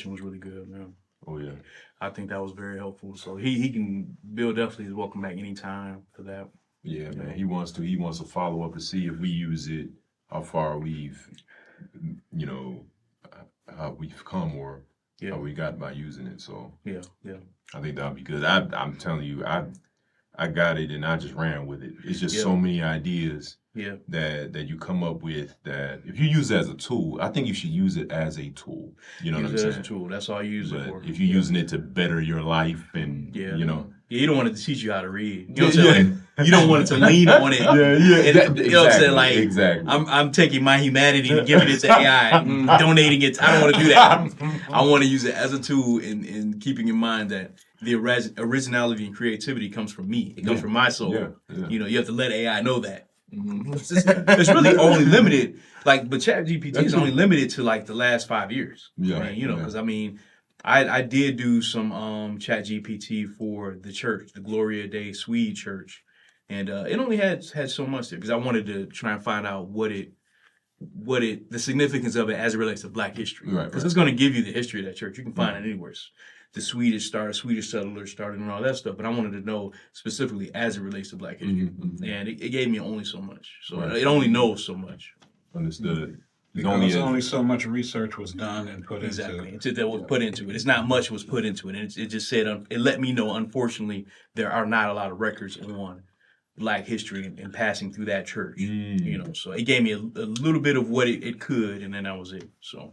discussion was really good, man. Oh yeah. I think that was very helpful. So he can, Bill definitely is welcome back anytime for that. Yeah, man. He wants to follow up and see if we use it, how far we've, you know, how we've come or how we got by using it. So yeah. I think that'll be good. I'm telling you, I got it and I just ran with it. It's just so many ideas that you come up with that if you use it as a tool, I think you should use it as a tool. You know what I'm saying? As a tool. That's all you use it for. If you're using it to better your life and you know. Yeah, you don't want it to teach you how to read. You know what I'm saying? Like, you don't want it to lean on it. And, you know what I'm saying? Like, exactly. I'm taking my humanity and giving it to AI and donating it. I don't want to do that. I want to use it as a tool and keeping in mind that the originality and creativity comes from me. It comes from my soul. You know, you have to let AI know that. It's really only limited, but ChatGPT is only limited to like the last 5 years. Right? You know, because I mean, I did do some ChatGPT for the church, the Gloria Dei Swede church, and it only had so much there because I wanted to try and find out the significance of it as it relates to Black history. Because it's going to give you the history of that church. You can find it anywhere. The Swedish settlers started and all that stuff, but I wanted to know specifically as it relates to Black history. And it gave me only so much. So it only knows so much. Understood. Because only so much research was done and put into it. That was put into it. It's not much was put into it. And it just said, it let me know, unfortunately, there are not a lot of records on Black history and passing through that church. You know, so it gave me a little bit of what it could, and then that was it. So,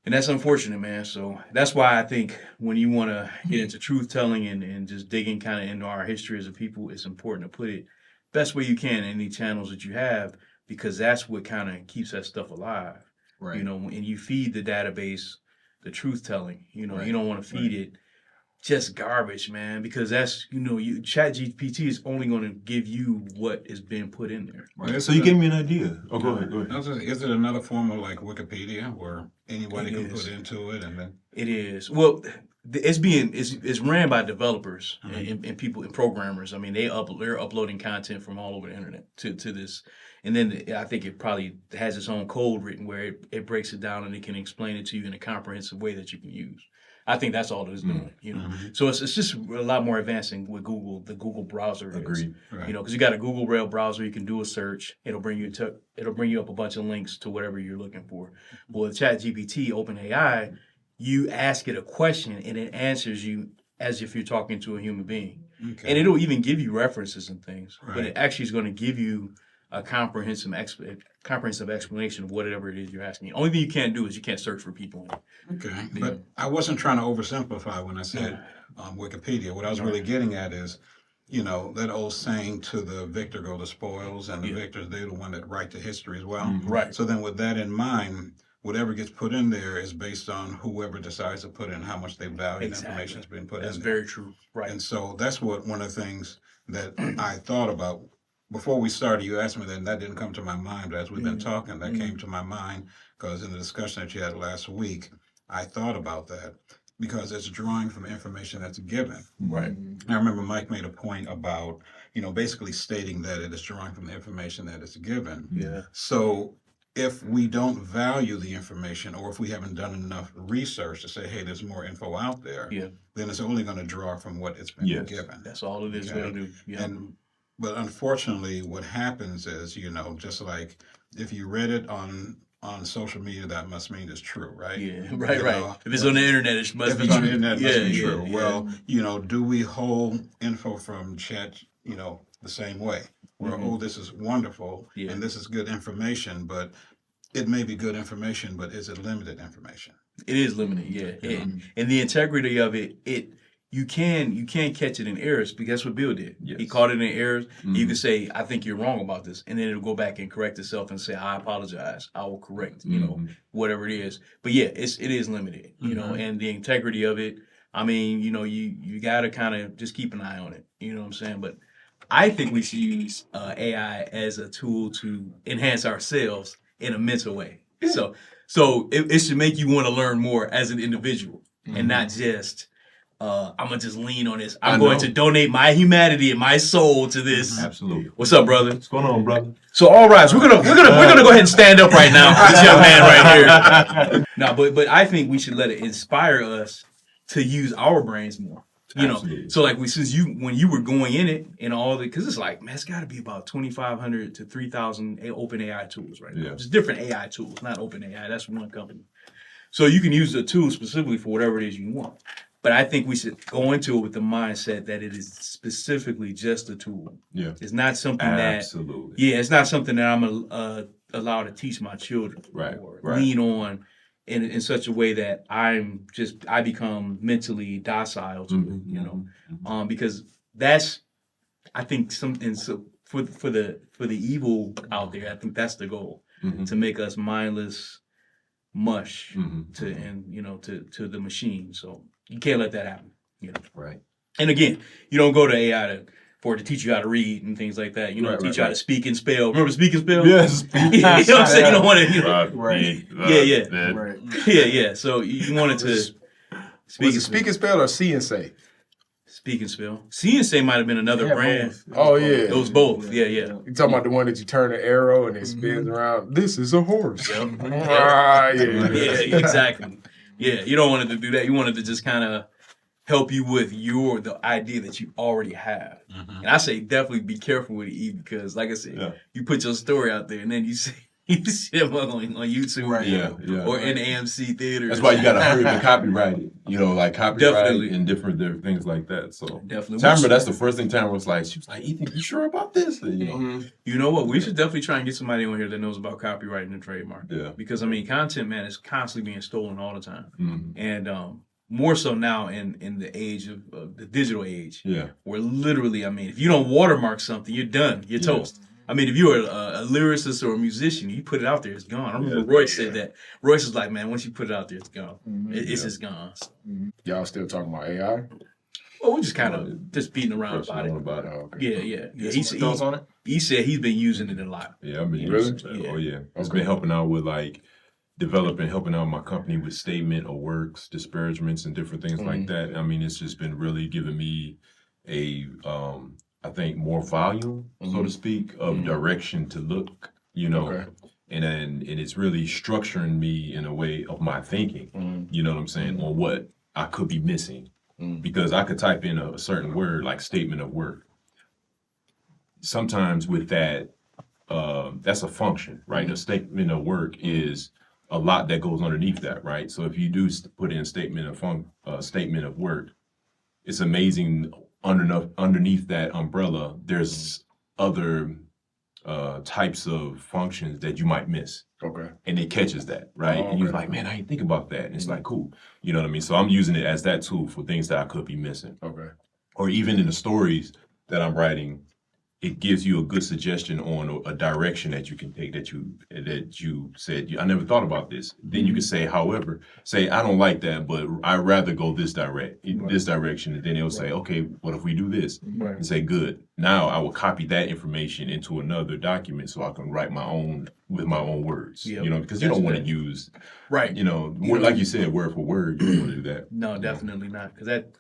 and that's unfortunate, man. So that's why I think when you want to get into truth telling and just digging kind of into our history as a people, it's important to put it best way you can in any channels that you have, because that's what kind of keeps that stuff alive. You know, and you feed the database the truth telling. You know, you don't want to feed it just garbage, man, because that's, you know, ChatGPT is only going to give you what is being put in there. So you gave me an idea. Oh, go ahead. Is it another form of like Wikipedia where anybody can put into it and then? It is. Well, it's ran by developers and people and programmers. I mean, they're uploading content from all over the internet to this. And then I think it probably has its own code written where it breaks it down and it can explain it to you in a comprehensive way that you can use. I think that's all it is doing, you know. So it's just a lot more advancing with Google, the Google browser. Agreed. You know, because you got a Google Rail browser, you can do a search. It'll bring you up a bunch of links to whatever you're looking for. Well, with ChatGPT, OpenAI, you ask it a question and it answers you as if you're talking to a human being. And it'll even give you references and things, but it actually is going to give you a comprehensive explanation of whatever it is you're asking. The only thing you can't do is you can't search for people. But I wasn't trying to oversimplify when I said Wikipedia. What I was really getting at is, you know, that old saying, to the victor go the spoils, and the victors, they're the one that write the history as well. So then with that in mind, whatever gets put in there is based on whoever decides to put in how much they value the information that's been put in there. That's very true. And so that's one of the things that I thought about. Before we started, you asked me that, and that didn't come to my mind. But as we've been talking, that came to my mind because in the discussion that you had last week, I thought about that because it's drawing from information that's given. I remember Mike made a point about, you know, basically stating that it is drawing from the information that is given. So if we don't value the information, or if we haven't done enough research to say, hey, there's more info out there, then it's only going to draw from what it's been given. That's all it is going to do. But unfortunately, what happens is, you know, just like if you read it on social media, that must mean it's true, right? If it's on the internet, it must be true. If it's on the internet, it must be true. Well, you know, do we hold info from chat, you know, the same way? Where, oh, this is wonderful, and this is good information, but it may be good information, but is it limited information? It is limited, and the integrity of it you can catch it in errors, because that's what Bill did. He caught it in errors. You can say, I think you're wrong about this, and then it'll go back and correct itself and say, I apologize, I will correct, you know, whatever it is. But yeah, it is limited, you know, and the integrity of it, I mean, you know, you gotta kind of just keep an eye on it, you know what I'm saying? But I think we should use AI as a tool to enhance ourselves in a mental way. So it should make you want to learn more as an individual, and not just I'm gonna just lean on this. I'm going to donate my humanity and my soul to this. Absolutely. What's up, brother? What's going on, brother? So, all right, so we're gonna go ahead and stand up right now for this young man right here. No, but I think we should let it inspire us to use our brains more. You Absolutely. know, so like when you were going in it and all the, because it's like, man, it's got to be about 2,500 to 3,000 open AI tools right now. Just different AI tools, not open AI. That's one company. So you can use the tool specifically for whatever it is you want. But I think we should go into it with the mindset that it is specifically just a tool. Yeah. It's not something Absolutely. it's not something that I'm allowed to teach my children or lean on in such a way that I become mentally docile to it, you know, because that's, I think something, so for the evil out there, I think that's the goal, to make us mindless mush to the machine. So you can't let that happen, you know. Right. And again, you don't go to AI for it to teach you how to read and things like that. You know, teach you how to speak and spell. Remember speak and spell? Yes. You know what I'm saying? You don't want to, you know. Right. Yeah. So you wanted to speak and spell or see and say? Speak and spell. See and say might have been another brand. Both. Oh yeah. Those both. Yeah. You talking about the one that you turn the arrow and it spins around? This is a horse. Yep. Yeah, exactly. Yeah, you don't want it to do that. You wanted to just kind of help you with the idea that you already have. And I say definitely be careful with it, E, because like I said, you put your story out there and then you see them on YouTube or in AMC theaters. That's why you gotta hurry to copyright it. You know, like copyright and different things like that. So definitely. Tamara, that's the first thing Tamara was like. She was like, "Ethan, you sure about this?" You know. You know what? We should definitely try and get somebody on here that knows about copyright and trademark. Yeah. Because I mean, content, man, is constantly being stolen all the time, and more so now in the age of the digital age. Yeah. Where literally, I mean, if you don't watermark something, you're done. You're toast. I mean, if you're a lyricist or a musician, you put it out there, it's gone. I remember Royce said that. Royce was like, man, once you put it out there, it's gone. It's just gone. So. Y'all still talking about AI? Well, we're just kind of just beating around about it. Oh, okay. Yeah. Thoughts on it? He said he's been using it a lot. Yeah, I've been using it. Oh, yeah. It's been helping out with like helping out my company with statement of works, disparagements, and different things like that. I mean, it's just been really giving me I think more volume, so to speak, of direction to look, you know, and it's really structuring me in a way of my thinking, you know what I'm saying, on what I could be missing, because I could type in a certain word like statement of work. Sometimes with that, that's a function, right? A statement of work is a lot that goes underneath that, right? So if you do put in a statement of work, it's amazing. Underneath that umbrella, there's other types of functions that you might miss. Okay. And it catches that, right? And you're like, man, I didn't think about that. And it's like, cool. You know what I mean? So I'm using it as that tool for things that I could be missing. Okay. Or even in the stories that I'm writing, it gives you a good suggestion on a direction that you can take that you said, I never thought about this. Then you can say, however, I don't like that, but I'd rather go this direction. And then it'll say, okay, what if we do this? And say, good. Now I will copy that information into another document so I can write with my own words. You know, because you don't want to use, you know, like you said, word for word. You don't want to do that. No, definitely not. Because that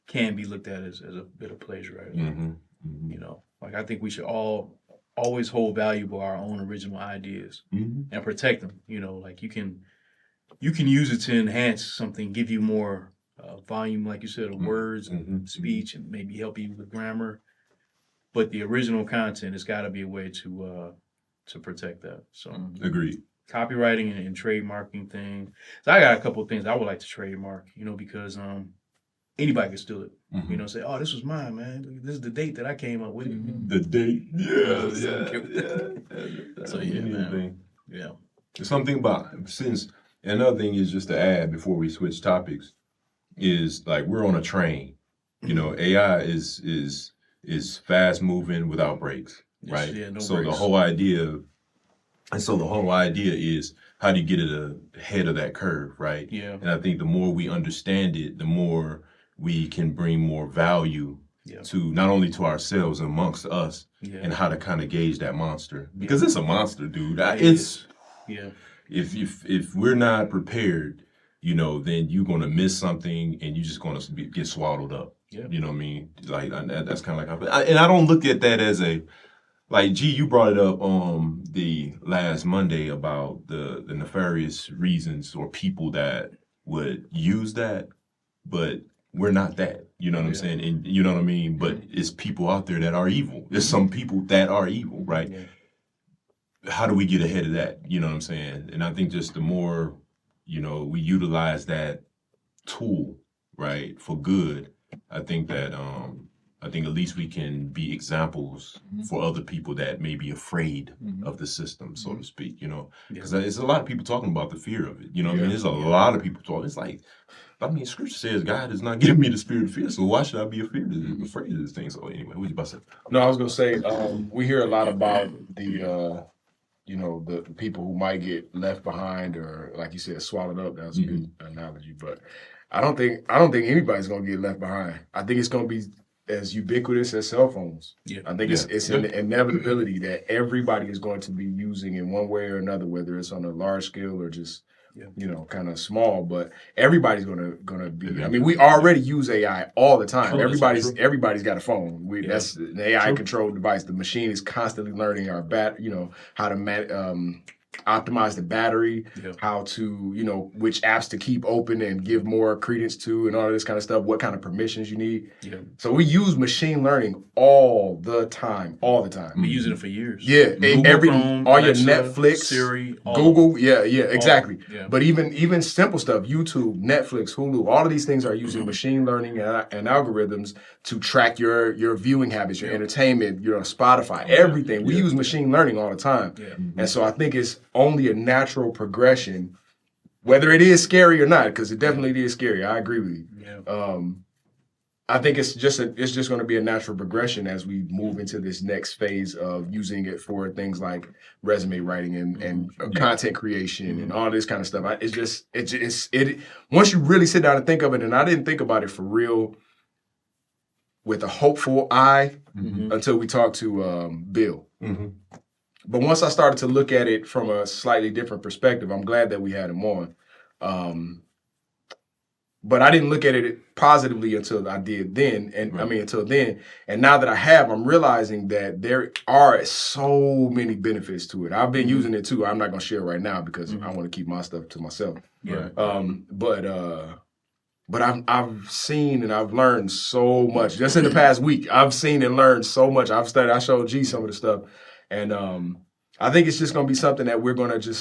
can be looked at as a bit of plagiarism. You know. Like, I think we should always hold valuable our own original ideas and protect them. You know, like you can use it to enhance something, give you more volume, like you said, of words and speech, and maybe help you with grammar. But the original content has got to be a way to protect that. So agreed. Copywriting and trademarking thing. So I got a couple of things I would like to trademark. You know, because anybody can steal it. You know, say, oh, this was mine, man. This is the date that I came up with it. The date. Yeah. So, yeah, man. Yeah. Something about, another thing is just to add before we switch topics, is like we're on a train. You know, AI is fast moving without brakes, right? Yeah, no so brakes. the whole idea is how do you get it ahead of that curve, right? Yeah. And I think the more we understand it, the more we can bring more value to not only to ourselves amongst us and how to kind of gauge that monster, because it's a monster, dude. If we're not prepared then you're going to miss something and you're just going to get swallowed up. Yeah. You know what I mean? Like, that's kind of like, and I don't look at that as like, G, you brought it up the last Monday about the nefarious reasons or people that would use that, but we're not that. You know what I'm saying? And you know what I mean? But it's people out there that are evil. There's some people that are evil, right? Yeah. How do we get ahead of that? You know what I'm saying? And I think just the more, we utilize that tool, right, for good, I think that at least we can be examples for other people that may be afraid of the system, so to speak, because there's a lot of people talking about the fear of it. I mean, there's a lot of people talking. It's like, Scripture says God has not given me the spirit of fear, so why should I be afraid of this thing? So anyway, what you about to say? No, I was gonna say we hear a lot about the the people who might get left behind or, like you said, swallowed up. That was a good analogy, but I don't think anybody's gonna get left behind. I think it's gonna be as ubiquitous as cell phones. Yeah. I think it's an inevitability that everybody is going to be using in one way or another, whether it's on a large scale or just kind of small, but everybody's gonna be. I mean, we already use AI all the time. True, everybody's got a phone. That's an AI controlled device. The machine is constantly learning our how to optimize the battery, how to which apps to keep open and give more credence to, and all of this kind of stuff. What kind of permissions you need. Yeah. So we use machine learning all the time. We're using it for years. Yeah, Chrome, all Alexa, your Netflix, Siri, Google. Exactly. Yeah. But even simple stuff, YouTube, Netflix, Hulu, all of these things are using machine learning and algorithms to track your viewing habits, your entertainment, Spotify, everything. We use machine learning all the time. Yeah. And so I think it's only a natural progression, whether it is scary or not, because it definitely is scary. I agree with you. Yeah. I think it's just going to be a natural progression as we move into this next phase of using it for things like resume writing and content creation and all this kind of stuff. Once you really sit down and think of it, and I didn't think about it for real with a hopeful eye until we talked to Bill. Mm-hmm. But once I started to look at it from a slightly different perspective, I'm glad that we had him on. But I didn't look at it positively until I did then. Until then. And now that I have, I'm realizing that there are so many benefits to it. I've been using it too. I'm not going to share right now because I want to keep my stuff to myself. Yeah. But I've seen and I've learned so much just in the past week. I've seen and learned so much. I showed G some of the stuff. And I think it's just going to be something that we're going to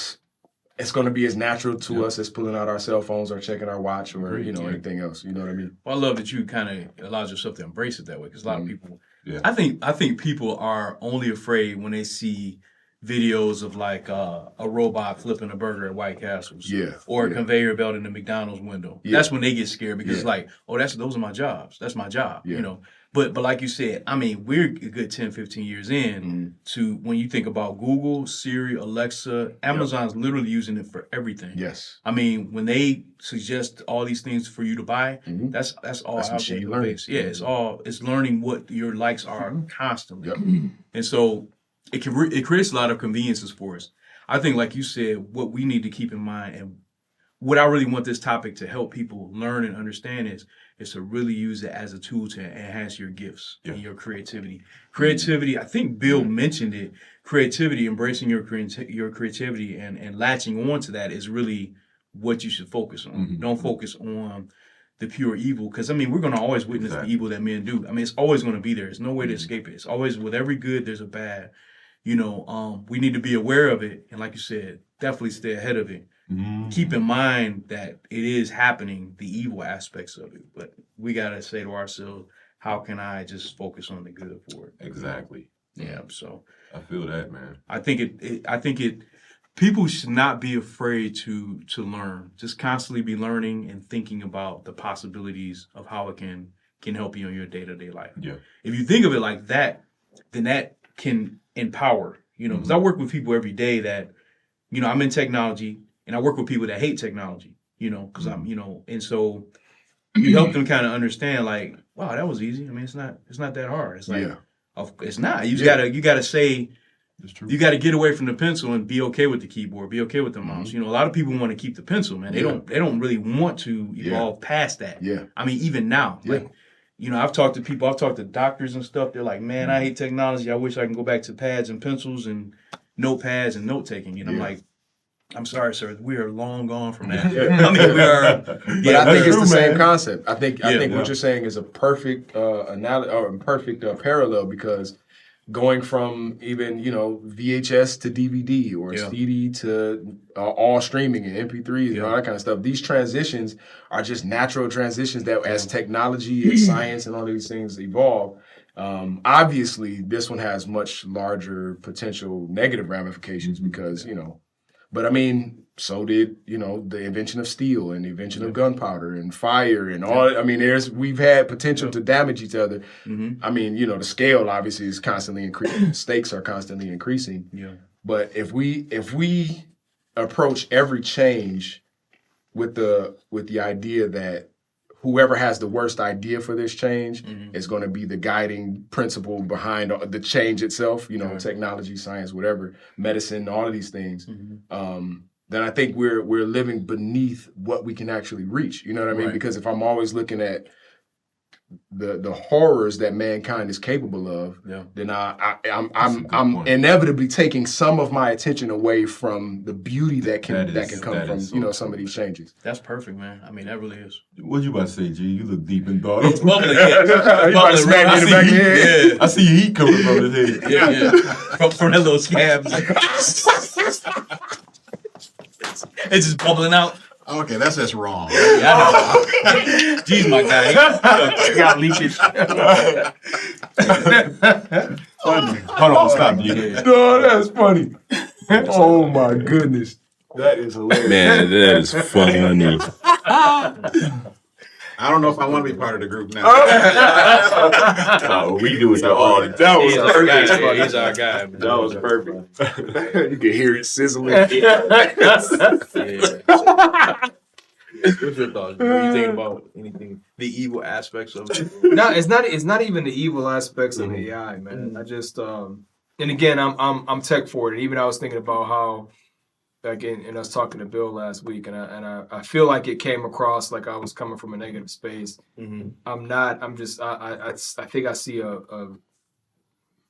it's going to be as natural to us as pulling out our cell phones or checking our watch or, anything else. You know what I mean? Well, I love that you kind of allowed yourself to embrace it that way because a lot of people, I think people are only afraid when they see videos of like a robot flipping a burger at White Castles or a conveyor belt in the McDonald's window. Yeah. That's when they get scared because it's like, oh, those are my jobs. That's my job, But like you said, I mean, we're a good 10, 15 years in to when you think about Google, Siri, Alexa, Amazon's literally using it for everything. Yes. I mean, when they suggest all these things for you to buy, that's all machine learning. Yeah, it's learning what your likes are constantly. Yep. And so it creates a lot of conveniences for us. I think, like you said, what we need to keep in mind and what I really want this topic to help people learn and understand is to really use it as a tool to enhance your gifts and your creativity. Creativity, I think Bill mentioned it. Creativity, embracing your creativity and latching on to that is really what you should focus on. Mm-hmm. Don't focus on the pure evil because, I mean, we're going to always witness the evil that men do. I mean, it's always going to be there. There's no way to escape it. It's always, with every good, there's a bad. We need to be aware of it. And like you said, definitely stay ahead of it. Mm-hmm. Keep in mind that it is happening, the evil aspects of it. But we got to say to ourselves, how can I just focus on the good for it? Exactly. Yeah. So I feel that, man. I think people should not be afraid to learn. Just constantly be learning and thinking about the possibilities of how it can help you in your day-to-day life. Yeah. If you think of it like that, then that can empower, because I work with people every day that, I'm in technology and I work with people that hate technology, because I'm, and so you help them kind of understand like, wow, that was easy. I mean, it's not that hard. It's like, it's not, you gotta say, That's true. You got to get away from the pencil and be okay with the keyboard, be okay with the mouse. You know, a lot of people want to keep the pencil, man. They don't really want to evolve past that. Yeah. I mean, even now, like, you know, I've talked to people, I've talked to doctors and stuff. They're like, man, I hate technology. I wish I can go back to pads and pencils and notepads and note taking. And I'm like, I'm sorry, sir. We are long gone from that. I mean, we are. But I think it's the same concept. I think Yeah. what you're saying is a perfect analogy or perfect parallel, because going from even, you know, VHS to DVD or CD to all streaming and MP3s and all that kind of stuff, these transitions are just natural transitions that as technology and science and all these things evolve, obviously this one has much larger potential negative ramifications because, you know, but I mean, so did, you know, the invention of steel and the invention of gunpowder and fire and all. I mean, we've had potential to damage each other. I mean, you know, the scale obviously is constantly increasing. Stakes are constantly increasing. Yeah. But if we approach every change with the idea that whoever has the worst idea for this change is going to be the guiding principle behind the change itself, you know, technology, science, whatever, medicine, all of these things, then I think we're living beneath what we can actually reach. You know what I mean? Because if I'm always looking at the horrors that mankind is capable of, then I'm inevitably taking some of my attention away from the beauty that can come from you know some of these changes. That's perfect, man. I mean, that really is. What you about to say, G? You look deep in thought. It's bubbling. Yeah. I see heat coming from his head. Yeah. From that little scab. It's just bubbling out. Okay, that's just wrong. Yeah, I know. Jeez, my guy. You got leakage. Funny. Hold on, stop, G. No, that's funny. Oh my goodness. That is hilarious. Man, that is funny. I don't know if I want to be part of the group now. We do it all the time. He's our guy. He's our guy. That was perfect. You can hear it sizzling. What's your thoughts? What are you thinking about anything? The evil aspects of it? No, it's not even the evil aspects of AI, man. I just and again, I'm tech forward, and even I was thinking about how, like, and I was talking to Bill last week, and I feel like it came across like I was coming from a negative space. I'm not. I'm just. I think I see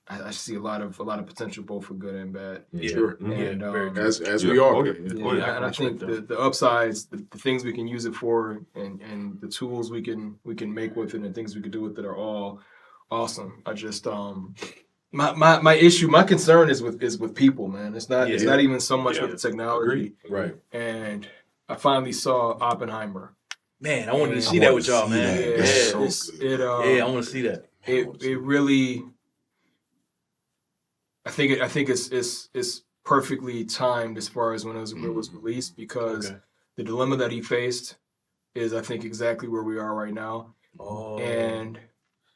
I see a lot of potential both for good and bad. Sure. And as we all do. and I think the upsides, the things we can use it for, and the tools we can make with it, and things we can do with it are all awesome. I just my issue, my concern is with people, man. It's not even so much with the technology. Right. And I finally saw Oppenheimer. Man, I wanted to see that with y'all, man. I want to see that. It really. I think it's perfectly timed as far as when it was released, because the dilemma that he faced is, I think, exactly where we are right now. And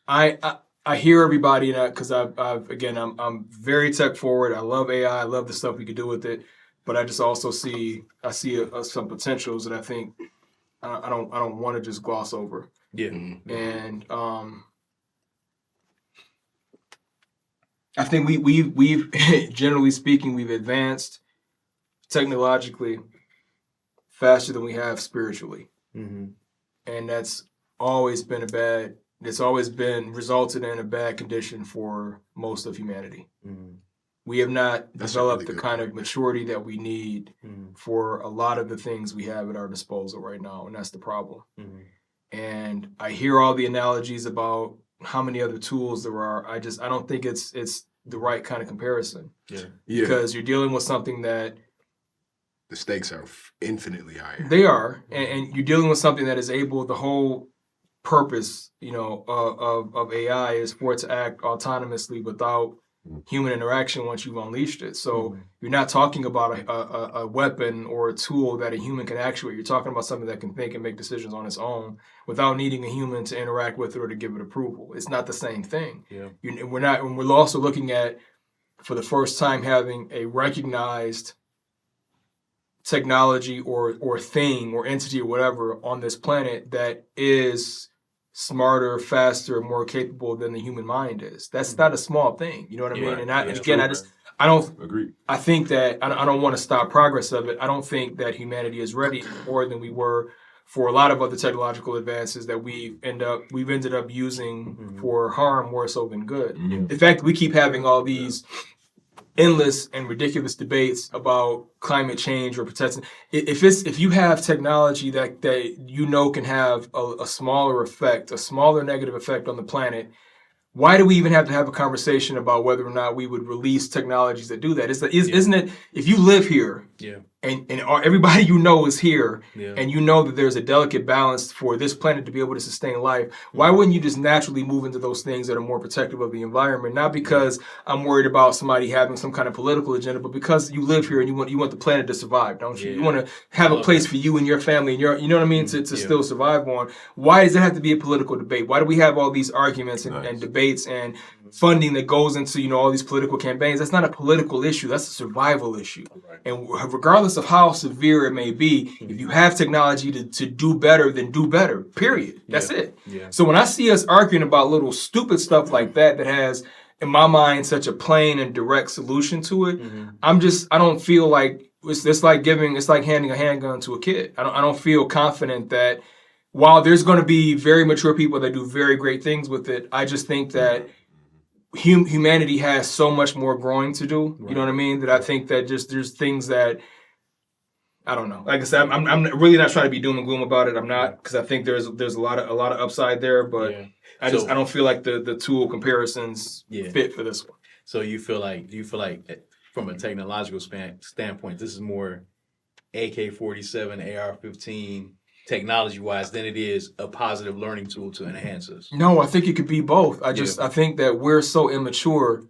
I hear everybody, because I'm very tech forward. I love AI. I love the stuff we could do with it, but I just also see some potentials that I think I don't want to just gloss over. Yeah. And I think we've generally speaking, we've advanced technologically faster than we have spiritually, and that's always been it's always been resulted in a bad condition for most of humanity. We have not developed the kind of maturity that we need for a lot of the things we have at our disposal right now, and that's the problem. And I hear all the analogies about how many other tools there are. I don't think it's the right kind of comparison. Yeah. Because you're dealing with something that the stakes are infinitely higher. They are, and you're dealing with something that is able. The whole purpose, of AI is for it to act autonomously without human interaction once you've unleashed it. So you're not talking about a weapon or a tool that a human can actuate. You're talking about something that can think and make decisions on its own without needing a human to interact with it or to give it approval. It's not the same thing. We're also looking at, for the first time, having a recognized technology or thing or entity or whatever on this planet that is smarter, faster, more capable than the human mind is. That's not a small thing. You know what I mean? And I don't agree. I think that I don't want to stop progress of it. I don't think that humanity is ready more than we were for a lot of other technological advances that we've ended up using for harm more so than good. In fact, we keep having all these endless and ridiculous debates about climate change or protection. If you have technology that can have a smaller effect, a smaller negative effect on the planet, why do we even have to have a conversation about whether or not we would release technologies that do that? Isn't it, if you live here and everybody you know is here and you know that there's a delicate balance for this planet to be able to sustain life, why wouldn't you just naturally move into those things that are more protective of the environment? Not because I'm worried about somebody having some kind of political agenda, but because you live here and you want the planet to survive, don't you? You want to have a place for you and your family and you know what I mean, to still survive on. Why does it have to be a political debate? Why do we have all these arguments and debates and funding that goes into all these political campaigns? That's not a political issue. That's a survival issue. Right. And regardless of how severe it may be, if you have technology to do better, then do better. Period. That's it. Yeah. So when I see us arguing about little stupid stuff like that has, in my mind, such a plain and direct solution to it, I don't feel like it's like handing a handgun to a kid. I don't feel confident that while there's going to be very mature people that do very great things with it, I just think that humanity has so much more growing to do. Right. You know what I mean? That I think that just there's things that I don't know. Like I said, I'm really not trying to be doom and gloom about it. I'm not, because I think there's a lot of upside there, but I don't feel like the tool comparisons fit for this one. So do you feel like from a technological standpoint, this is more AK-47, AR-15 technology-wise than it is a positive learning tool to enhance us? No, I think it could be both. I think that we're so immature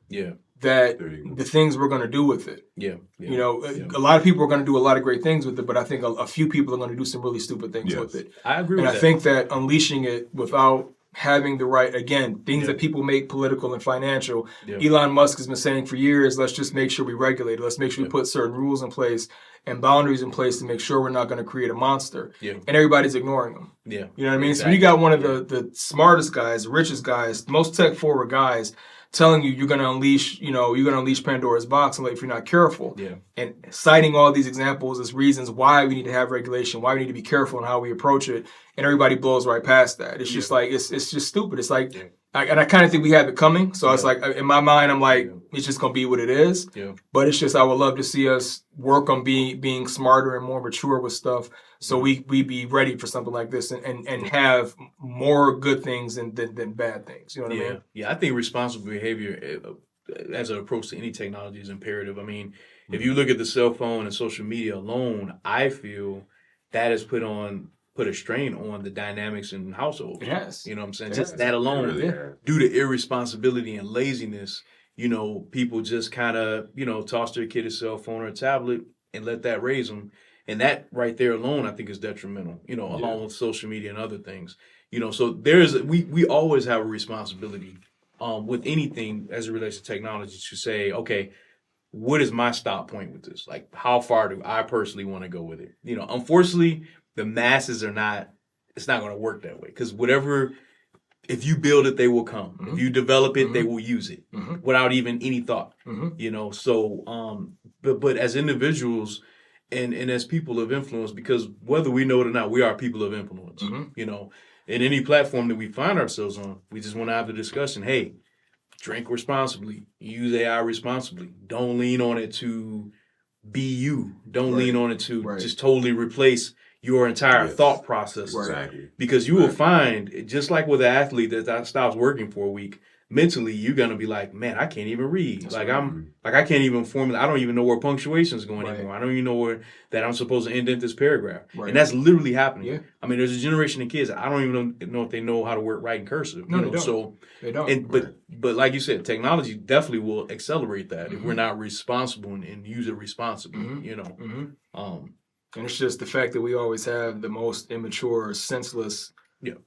that the things we're going to do with it. A lot of people are going to do a lot of great things with it, but I think a few people are going to do some really stupid things with it. I agree with that. And I think that unleashing it without having the right, again, things that people make political and financial. Elon Musk has been saying for years, let's just make sure we regulate it. Let's make sure we put certain rules in place and boundaries in place to make sure we're not going to create a monster. And everybody's ignoring them. You know what I mean? Exactly. So when you got one of the smartest guys, the richest guys, most tech forward guys telling you're going to unleash Pandora's box if you're not careful. And citing all these examples as reasons why we need to have regulation, why we need to be careful in how we approach it, and everybody blows right past that. It's just like it's just stupid. It's like and I kind of think we have it coming. So it's like in my mind, I'm like, it's just gonna be what it is. But it's just I would love to see us work on being smarter and more mature with stuff, so we be ready for something like this and have more good things than bad things. You know what I mean? Yeah, I think responsible behavior as an approach to any technology is imperative. I mean, if you look at the cell phone and social media alone, I feel that has put a strain on the dynamics in households. Yes. You know what I'm saying? Just that alone, due to irresponsibility and laziness, people just kind of, toss their kid a cell phone or a tablet and let that raise them. And that right there alone, I think, is detrimental, along with social media and other things. So we always have a responsibility with anything as it relates to technology to say, okay, what is my stop point with this? Like, how far do I personally want to go with it? Unfortunately, the masses it's not going to work that way, because if you build it, they will come. If you develop it, they will use it without even any thought, So, but as individuals and as people of influence, because whether we know it or not, we are people of influence, in any platform that we find ourselves on, we just want to have the discussion. Hey, drink responsibly, use AI responsibly. Don't lean on it to be you. Don't lean on it to just totally replace your entire thought process. Because you will find, just like with an athlete that stops working for a week, mentally you're gonna be like, man, I can't even read. I can't even formulate. I don't even know where punctuation is going anymore. I don't even know that I'm supposed to indent this paragraph. And that's literally happening. I mean, there's a generation of kids I don't even know if they know how to write in cursive. No, they don't. So they don't. But like you said, technology definitely will accelerate that if we're not responsible and use it responsibly. And it's just the fact that we always have the most immature, senseless,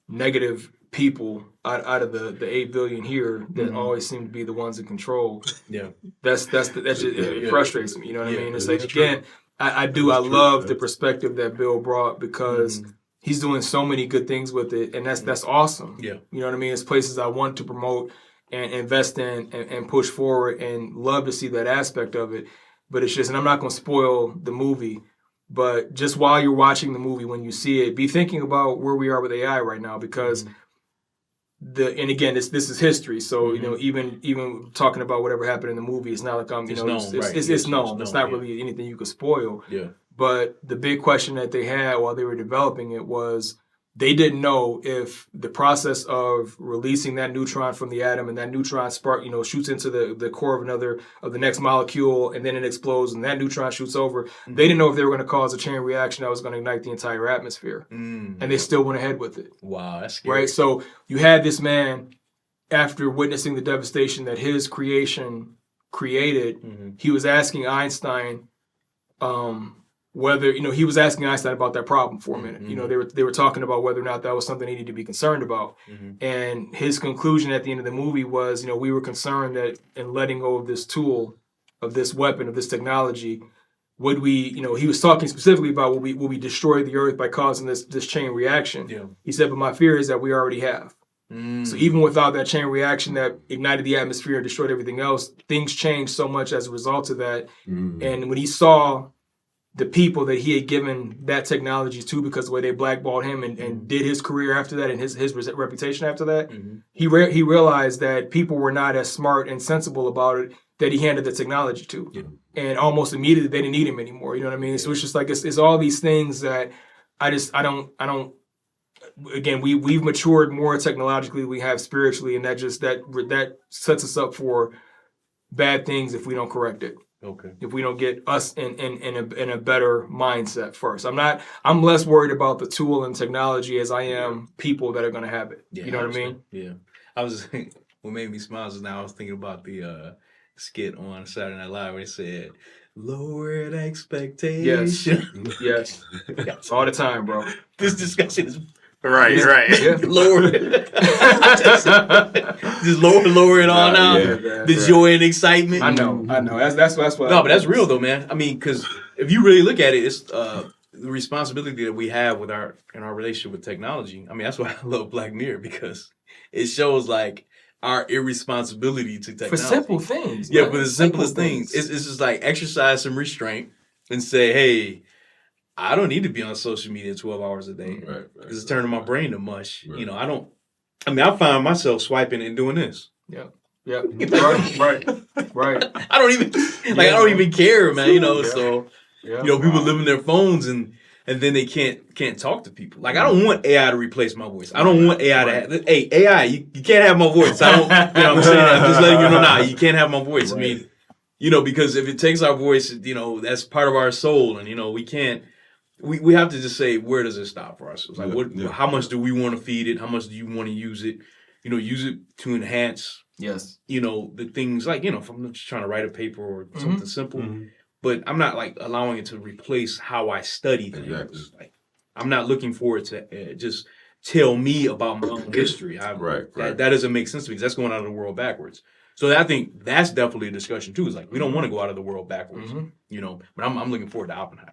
negative people out of the 8 billion here that always seem to be the ones in control. It frustrates me. You know what I mean? It's like, again, I love the perspective that Bill brought, because he's doing so many good things with it, and that's awesome. You know what I mean? It's places I want to promote and invest in and push forward and love to see that aspect of it. But it's just, and I'm not going to spoil the movie, but just while you're watching the movie, when you see it, be thinking about where we are with AI right now, because and again, this is history. So, even talking about whatever happened in the movie, it's not like it's known. It's not really anything you could spoil. Yeah. But the big question that they had while they were developing it was, they didn't know if the process of releasing that neutron from the atom and that neutron spark, shoots into the core of the next molecule, and then it explodes and that neutron shoots over. Mm-hmm. They didn't know if they were going to cause a chain reaction that was going to ignite the entire atmosphere. Mm-hmm. And they still went ahead with it. Wow, that's scary. Right? So you had this man, after witnessing the devastation that his creation created, he was asking Einstein, whether, he was asking Einstein about that problem for a minute. They were talking about whether or not that was something he needed to be concerned about. And his conclusion at the end of the movie was, we were concerned that in letting go of this tool, of this weapon, of this technology, would we, he was talking specifically about will we destroy the earth by causing this chain reaction? Yeah. He said, but my fear is that we already have. So even without that chain reaction that ignited the atmosphere and destroyed everything else, things changed so much as a result of that. And when he saw the people that he had given that technology to, because the way they blackballed him and did his career after that and his reputation after that, he realized that people were not as smart and sensible about it that he handed the technology to. Yeah. And almost immediately they didn't need him anymore. You know what I mean? So it's just like, it's all these things that I don't, again, we've matured more technologically than we have spiritually, and that sets us up for bad things if we don't correct it. Okay. If we don't get us in a better mindset first. I'm less worried about the tool and technology as I am people that are going to have it. Yeah, you know what I mean? Yeah. What made me smile is now I was thinking about the skit on Saturday Night Live where they said, lowered expectations. Yes. Yes. All the time, bro. This discussion is Right. Yeah. Lower it. just lower it all now. The joy and excitement. I know. That's what. No, but that's real though, man. I mean, because if you really look at it, it's the responsibility that we have in our relationship with technology. I mean, that's why I love Black Mirror, because it shows like our irresponsibility to technology for simple things. Yeah, for the simplest things. It's just like exercise some restraint and say, hey, I don't need to be on social media 12 hours a day because it's turning my brain to mush. Right. I find myself swiping and doing this. Yeah. Right. I don't even care, man. So people live in their phones and then they can't talk to people. Like, I don't want AI to replace my voice. I don't want AI to hey, AI, you can't have my voice. I don't I'm saying, I'm just letting you know now, you can't have my voice. Right. I mean, because if it takes our voice, that's part of our soul, and we can't. We have to just say, where does it stop for ourselves? Like, how much do we want to feed it? How much do you want to use it? Use it to enhance. Yes. The things like, if I'm just trying to write a paper or something simple, but I'm not like allowing it to replace how I study things. Exactly. Like, I'm not looking for it to just tell me about my own history. That doesn't make sense to me because that's going out of the world backwards. So I think that's definitely a discussion too. It's like, we don't want to go out of the world backwards, but I'm looking forward to Oppenheimer.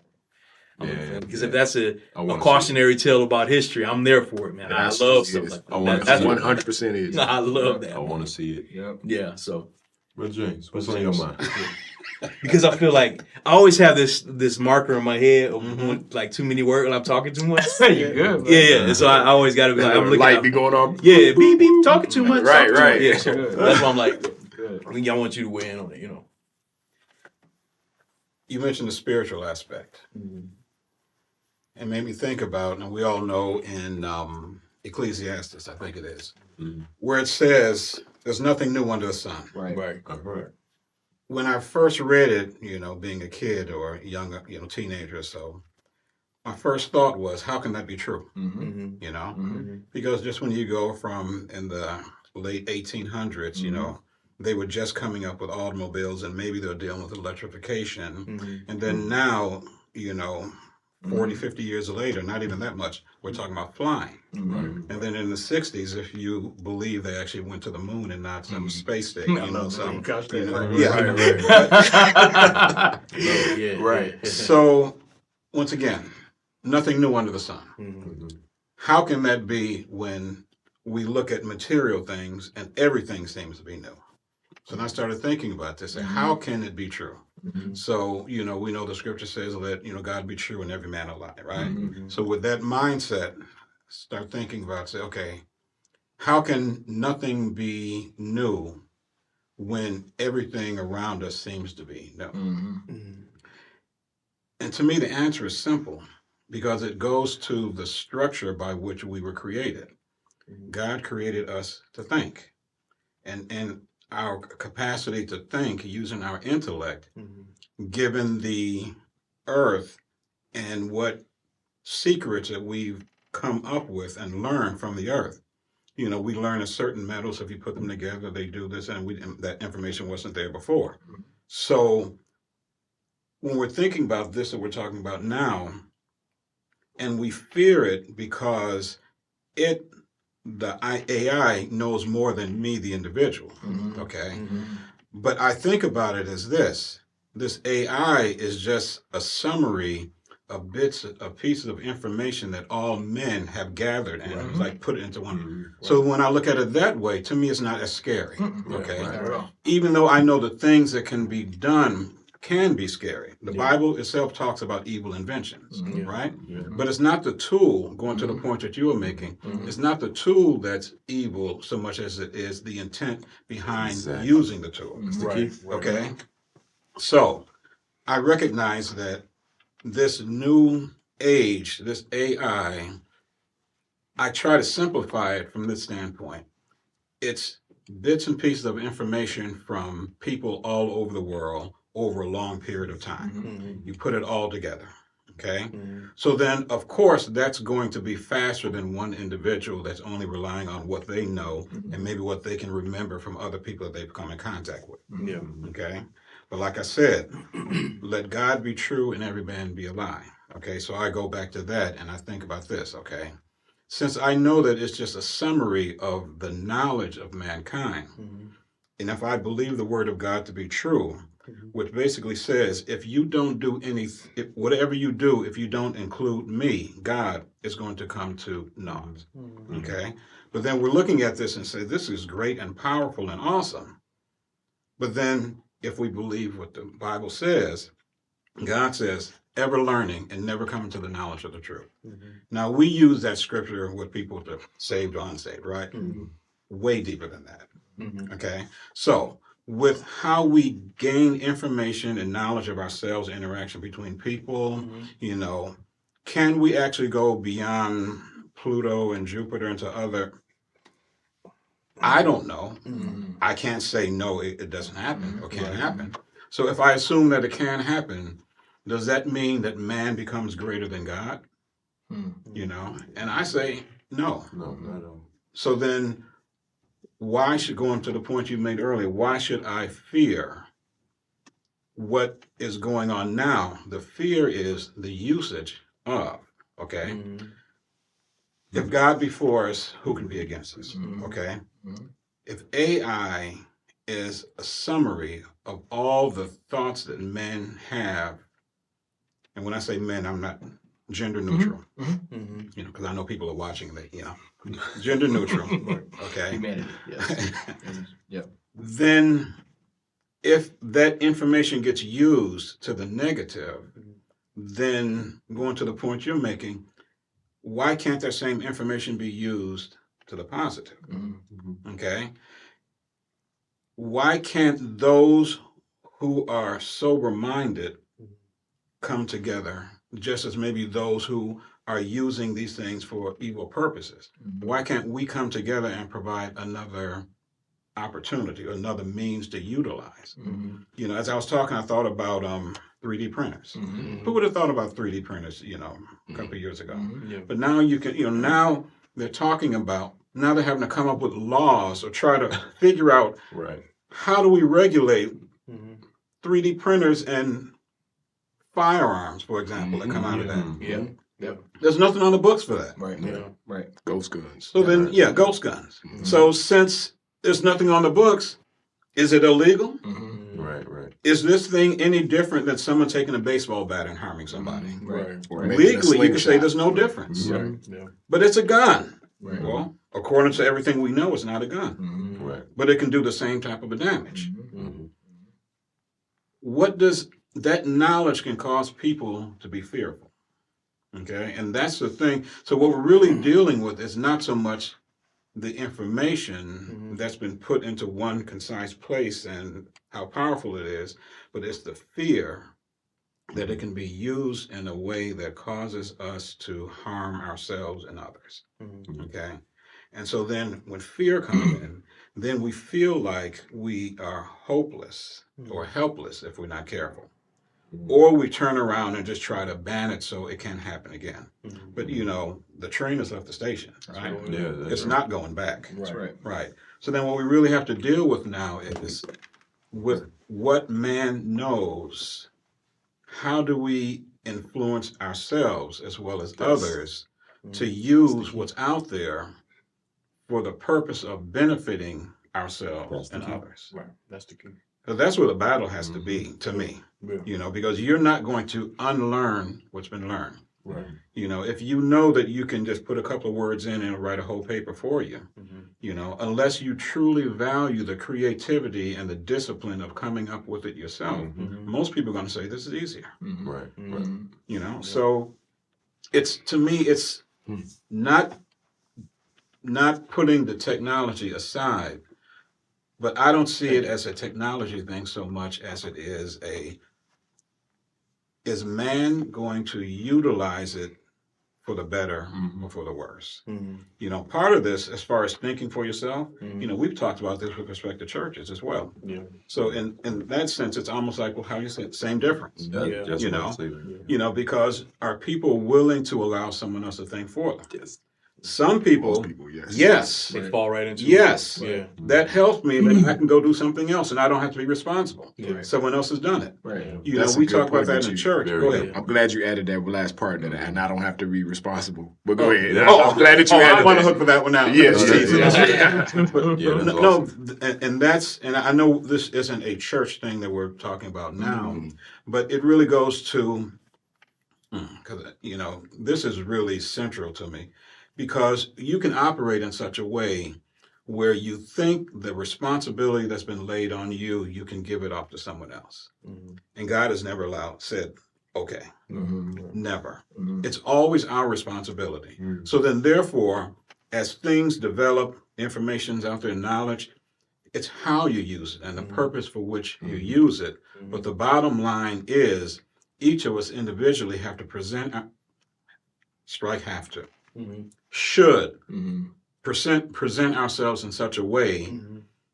Because if that's a cautionary tale about history, I'm there for it, man. I love stuff like that. That's 100% is. I love that. I want to see it. Yep. Yeah. So, but James, what's on your mind? Because I feel like I always have this marker in my head of like too many words when I'm talking too much. You're good, man. Yeah. And so I always got to be like, I'm looking light be going on. Yeah, beep, talking too much. Right. Yeah. So that's why I'm like, I want you to weigh in on it. You mentioned the spiritual aspect. It made me think about, and we all know in Ecclesiastes, I think it is, where it says, there's nothing new under the sun. Right. When I first read it, being a kid or a young, teenager or so, my first thought was, how can that be true? Because just when you go from in the late 1800s, they were just coming up with automobiles and maybe they're dealing with electrification. And then now, 40, 50 years later, not even that much, we're talking about flying. And then in the 60s, if you believe they actually went to the moon and not some space station, Right. So, once again, nothing new under the sun. How can that be when we look at material things and everything seems to be new. So then I started thinking about this. And how can it be true? So, we know the scripture says, let, God be true and every man a lie, right? So with that mindset, start thinking about, say, okay, how can nothing be new when everything around us seems to be new? And to me, the answer is simple, because it goes to the structure by which we were created. God created us to think. And our capacity to think using our intellect, given the earth and what secrets that we've come up with and learned from the earth. We learn a certain metals, if you put them together, they do this, and that information wasn't there before. So when we're thinking about this that we're talking about now, and we fear it because the AI knows more than me, the individual, okay? But I think about it as this AI is just a summary of pieces of information that all men have gathered and like put it into one. So when I look at it that way, to me, it's not as scary, okay? Even though I know the things that can be done can be scary. The Bible itself talks about evil inventions, right? But it's not the tool, going to the point that you were making, it's not the tool that's evil so much as it is the intent behind using the tool. Okay? So I recognize that this new age, this AI, I try to simplify it from this standpoint. It's bits and pieces of information from people all over the world over a long period of time. You put it all together, okay? So then, of course, that's going to be faster than one individual that's only relying on what they know and maybe what they can remember from other people that they've come in contact with, okay? But like I said, let God be true and every man be a lie, okay? So I go back to that and I think about this, okay? Since I know that it's just a summary of the knowledge of mankind, and if I believe the word of God to be true, which basically says, if you don't do whatever you do, if you don't include me, God is going to come to naught, okay? But then we're looking at this and say, this is great and powerful and awesome. But then if we believe what the Bible says, God says, ever learning and never coming to the knowledge of the truth. Now, we use that scripture with people to saved or unsaved, right? Way deeper than that, okay? So with how we gain information and knowledge of ourselves, interaction between people, can we actually go beyond Pluto and Jupiter into other? I don't know. I can't say no, it doesn't happen or can't happen. So if I assume that it can happen, does that mean that man becomes greater than God? And I say no. No, not at all. So then why should, going to the point you made earlier, why should I fear what is going on now? The fear is the usage of, okay? If God be for us, who can be against us? Okay? If AI is a summary of all the thoughts that men have, and when I say men, I'm not gender neutral, because I know people are watching that, gender neutral, okay? Humanity, yes. Yep. Then if that information gets used to the negative, then going to the point you're making, why can't that same information be used to the positive? Okay? Why can't those who are sober-minded come together, just as maybe those who are using these things for evil purposes? Why can't we come together and provide another opportunity, or another means to utilize? As I was talking, I thought about 3D printers. Who would have thought about 3D printers, a couple of years ago? But now you can, now they're talking about, now they're having to come up with laws or try to figure out how do we regulate 3D printers and firearms, for example, that come out of that. There's nothing on the books for that. Right. Ghost guns. So then, ghost guns. So since there's nothing on the books, is it illegal? Right. Is this thing any different than someone taking a baseball bat and harming somebody? Right. Legally, you can say there's no difference. But it's a gun. Well, according to everything we know, it's not a gun. Right. But it can do the same type of a damage. Mm-hmm. What does that knowledge can cause people to be fearful? Okay, and that's the thing. So what we're really dealing with is not so much the information that's been put into one concise place and how powerful it is, but it's the fear that it can be used in a way that causes us to harm ourselves and others. Okay, and so then when fear comes in, then we feel like we are hopeless or helpless if we're not careful. Or we turn around and just try to ban it so it can't happen again. But the train has left the station, right? Yeah, It's not going back. That's right. Right. So then what we really have to deal with now is with what man knows, how do we influence ourselves as well as others to use what's out there for the purpose of benefiting ourselves and others. Right. That's the key. So that's where the battle has to be, to me. Yeah. Because you're not going to unlearn what's been learned. Right. If you know that you can just put a couple of words in and write a whole paper for you, unless you truly value the creativity and the discipline of coming up with it yourself, most people are going to say this is easier. Right. So it's, to me, it's not putting the technology aside, but I don't see it as a technology thing so much as it is is man going to utilize it for the better or for the worse? Part of this, as far as thinking for yourself, we've talked about this with respect to churches as well. Yeah. So in that sense, it's almost like, well, how you say it, same difference. Yeah. Because are people willing to allow someone else to think for them? Yes. Some people, Most people, yes. yes. They fall right into Yes. it. Yeah. That helps me, then I can go do something else and I don't have to be responsible. Yeah. Someone else has done it. Right. That's a We good talk about point that that in you- church. very Go good. ahead. I'm glad you added that last part, that and I don't have to be responsible. But go ahead. Yeah. I'm glad that you I added want to that. hook for that one now. Yes, No, that's- Jesus. But Yeah, that's no, awesome. and I know this isn't a church thing that we're talking about now, but it really goes to, because this is really central to me, because you can operate in such a way where you think the responsibility that's been laid on you, you can give it off to someone else, and God has never said, okay, never. It's always our responsibility. So then, therefore, as things develop, information's out there, knowledge, it's how you use it and the purpose for which you use it. But the bottom line is, each of us individually have to should present ourselves in such a way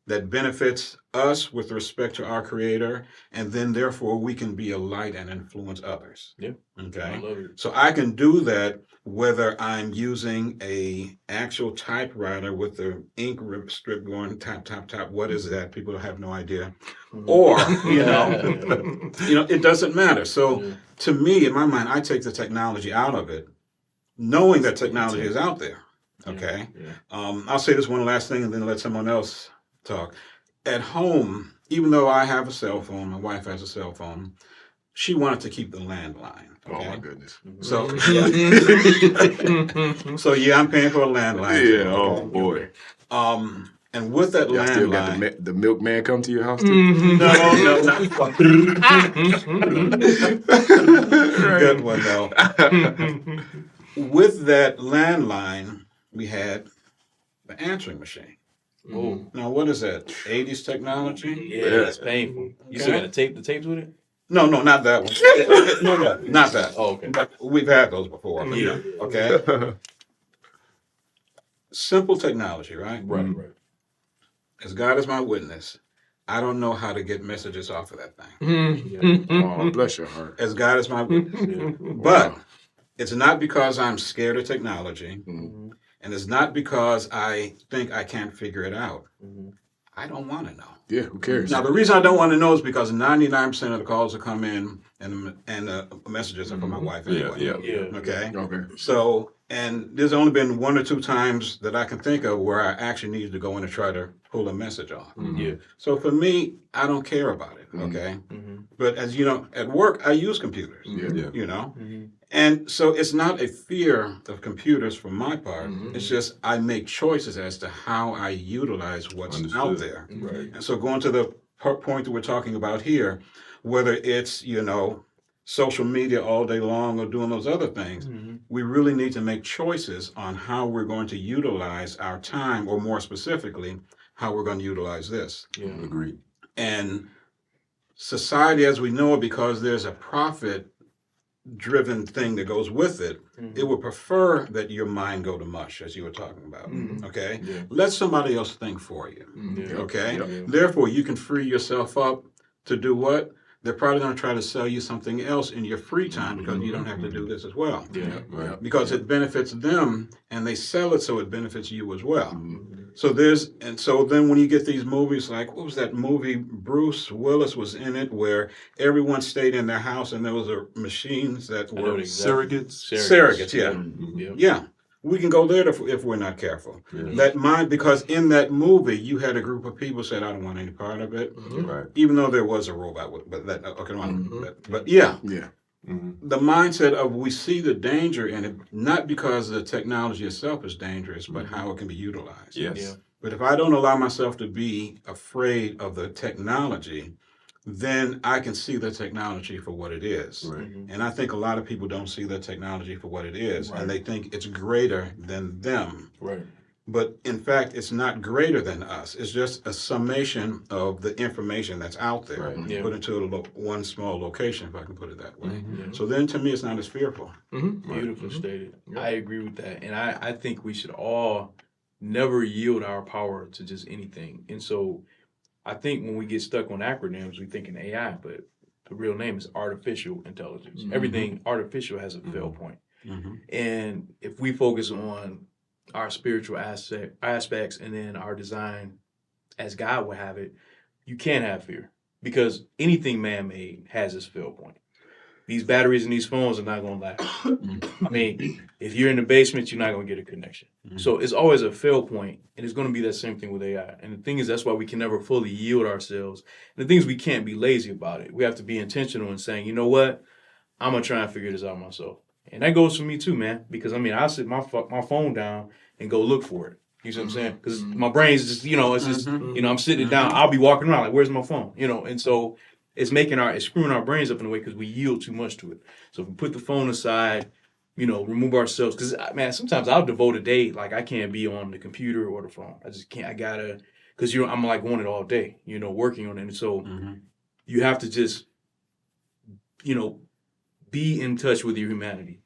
that benefits us with respect to our Creator, and then therefore we can be a light and influence others. Yeah. Okay. I love it. So I can do that whether I'm using a actual typewriter with the ink strip going tap tap tap. What is that? People have no idea. Or it doesn't matter. So to me, in my mind, I take the technology out of it, knowing that technology is out there. Okay. I'll say this one last thing and then let someone else talk. At home, even though I have a cell phone, my wife has a cell phone, she wanted to keep the landline. Okay? Oh my goodness. So, I'm paying for a landline. Yeah. too, Oh okay? boy. And with that Y'all still got landline, the milkman come to your house too? no, not quite. Good one though. With that landline, we had the answering machine. Oh. Now, what is that? 80s technology? Yeah, that's painful. You still got the tapes with it? No, not that one. No, not that. Oh, okay. But we've had those before. Yeah. Okay. Simple technology, right? Right. As God is my witness, I don't know how to get messages off of that thing. Oh, bless your heart. As God is my witness. But it's not because I'm scared of technology, and it's not because I think I can't figure it out. I don't want to know. Yeah, who cares? Now, the reason I don't want to know is because 99% of the calls that come in and the messages are from my wife anyway. Yeah. Yeah. Okay? Okay. So And there's only been one or two times that I can think of where I actually needed to go in and try to pull a message off. Yeah. So for me, I don't care about it, okay? But as you know, at work, I use computers, you know? And so it's not a fear of computers from my part. It's just I make choices as to how I utilize what's out there. Right. And so going to the point that we're talking about here, whether it's, social media all day long or doing those other things, we really need to make choices on how we're going to utilize our time, or more specifically, how we're going to utilize this. Yeah. Agreed. And society as we know it, because there's a profit-driven thing that goes with it, it would prefer that your mind go to mush, as you were talking about, okay? Yeah. Let somebody else think for you, okay? Yeah. Therefore, you can free yourself up to do what? They're probably going to try to sell you something else in your free time because you don't have to do this as well. Yeah. Right. Because it benefits them, and they sell it so it benefits you as well. So then when you get these movies like, what was that movie? Bruce Willis was in it, where everyone stayed in their house and there was machines that were surrogates. Yeah. Yeah. We can go there if we're not careful. Because in that movie, you had a group of people said, I don't want any part of it. Right. Even though there was a robot, but yeah. The mindset of we see the danger in it, not because the technology itself is dangerous, but how it can be utilized. Yes. Yeah. But if I don't allow myself to be afraid of the technology, then I can see the technology for what it is. Right. And I think a lot of people don't see the technology for what it is, and they think it's greater than them. Right. But in fact, it's not greater than us. It's just a summation of the information that's out there, put into one small location, if I can put it that way. So then to me, it's not as fearful. Beautifully stated. I agree with that. And I think we should all never yield our power to just anything. And so I think when we get stuck on acronyms, we think in AI, but the real name is artificial intelligence. Everything artificial has a fail point. And if we focus on our spiritual aspects and then our design as God would have it, you can't have fear, because anything man-made has its fail point. These batteries in these phones are not going to last. I mean, if you're in the basement, you're not going to get a connection. So it's always a fail point, and it's going to be that same thing with AI. And the thing is, that's why we can never fully yield ourselves. And the thing is, we can't be lazy about it. We have to be intentional in saying, you know what, I'm going to try and figure this out myself. And that goes for me too, man, because I mean, I'll sit my phone down and go look for it. You see what I'm saying? Because my brain's just, it's just, I'm sitting it down. I'll be walking around like, where's my phone? And so it's screwing our brains up in a way because we yield too much to it. So if we put the phone aside, remove ourselves. Because, man, sometimes I'll devote a day, like I can't be on the computer or the phone. I just can't. I gotta, because I'm like on it all day, working on it. And so you have to just, be in touch with your humanity,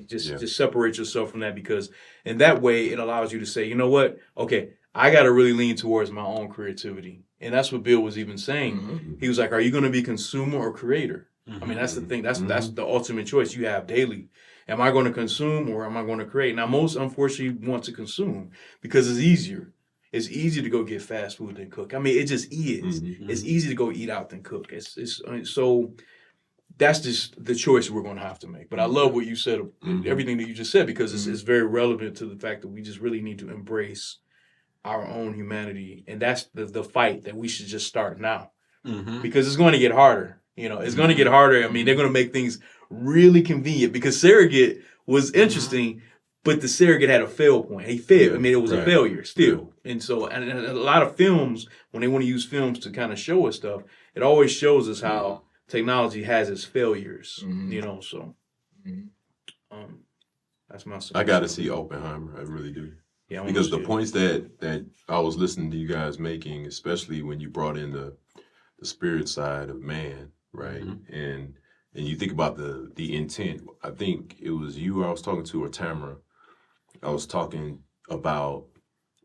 just separate yourself from that, because in that way it allows you to say, you know what, okay, I got to really lean towards my own creativity. And that's what Bill was even saying. He was like, are you going to be consumer or creator? I mean, that's the thing. That's the ultimate choice you have daily. Am I going to consume or am I going to create? Now, most unfortunately want to consume because it's easier. It's easier to go get fast food than cook. I mean, it just is. It's easier to go eat out than cook. So that's just the choice we're going to have to make. But I love what you said, everything that you just said, because it's very relevant to the fact that we just really need to embrace our own humanity. And that's the fight that we should just start now, because it's going to get harder. It's going to get harder. I mean, they're going to make things really convenient, because surrogate was interesting, but the surrogate had a fail point. He failed. I mean, it was a failure still. And so, and a lot of films, when they want to use films to kind of show us stuff, it always shows us how technology has its failures, so that's my suggestion. I got to see Oppenheimer. I really do. Yeah, because the points that I was listening to you guys making, especially when you brought in the spirit side of man, right? And you think about the intent. I think it was you I was talking to, or Tamara. I was talking about,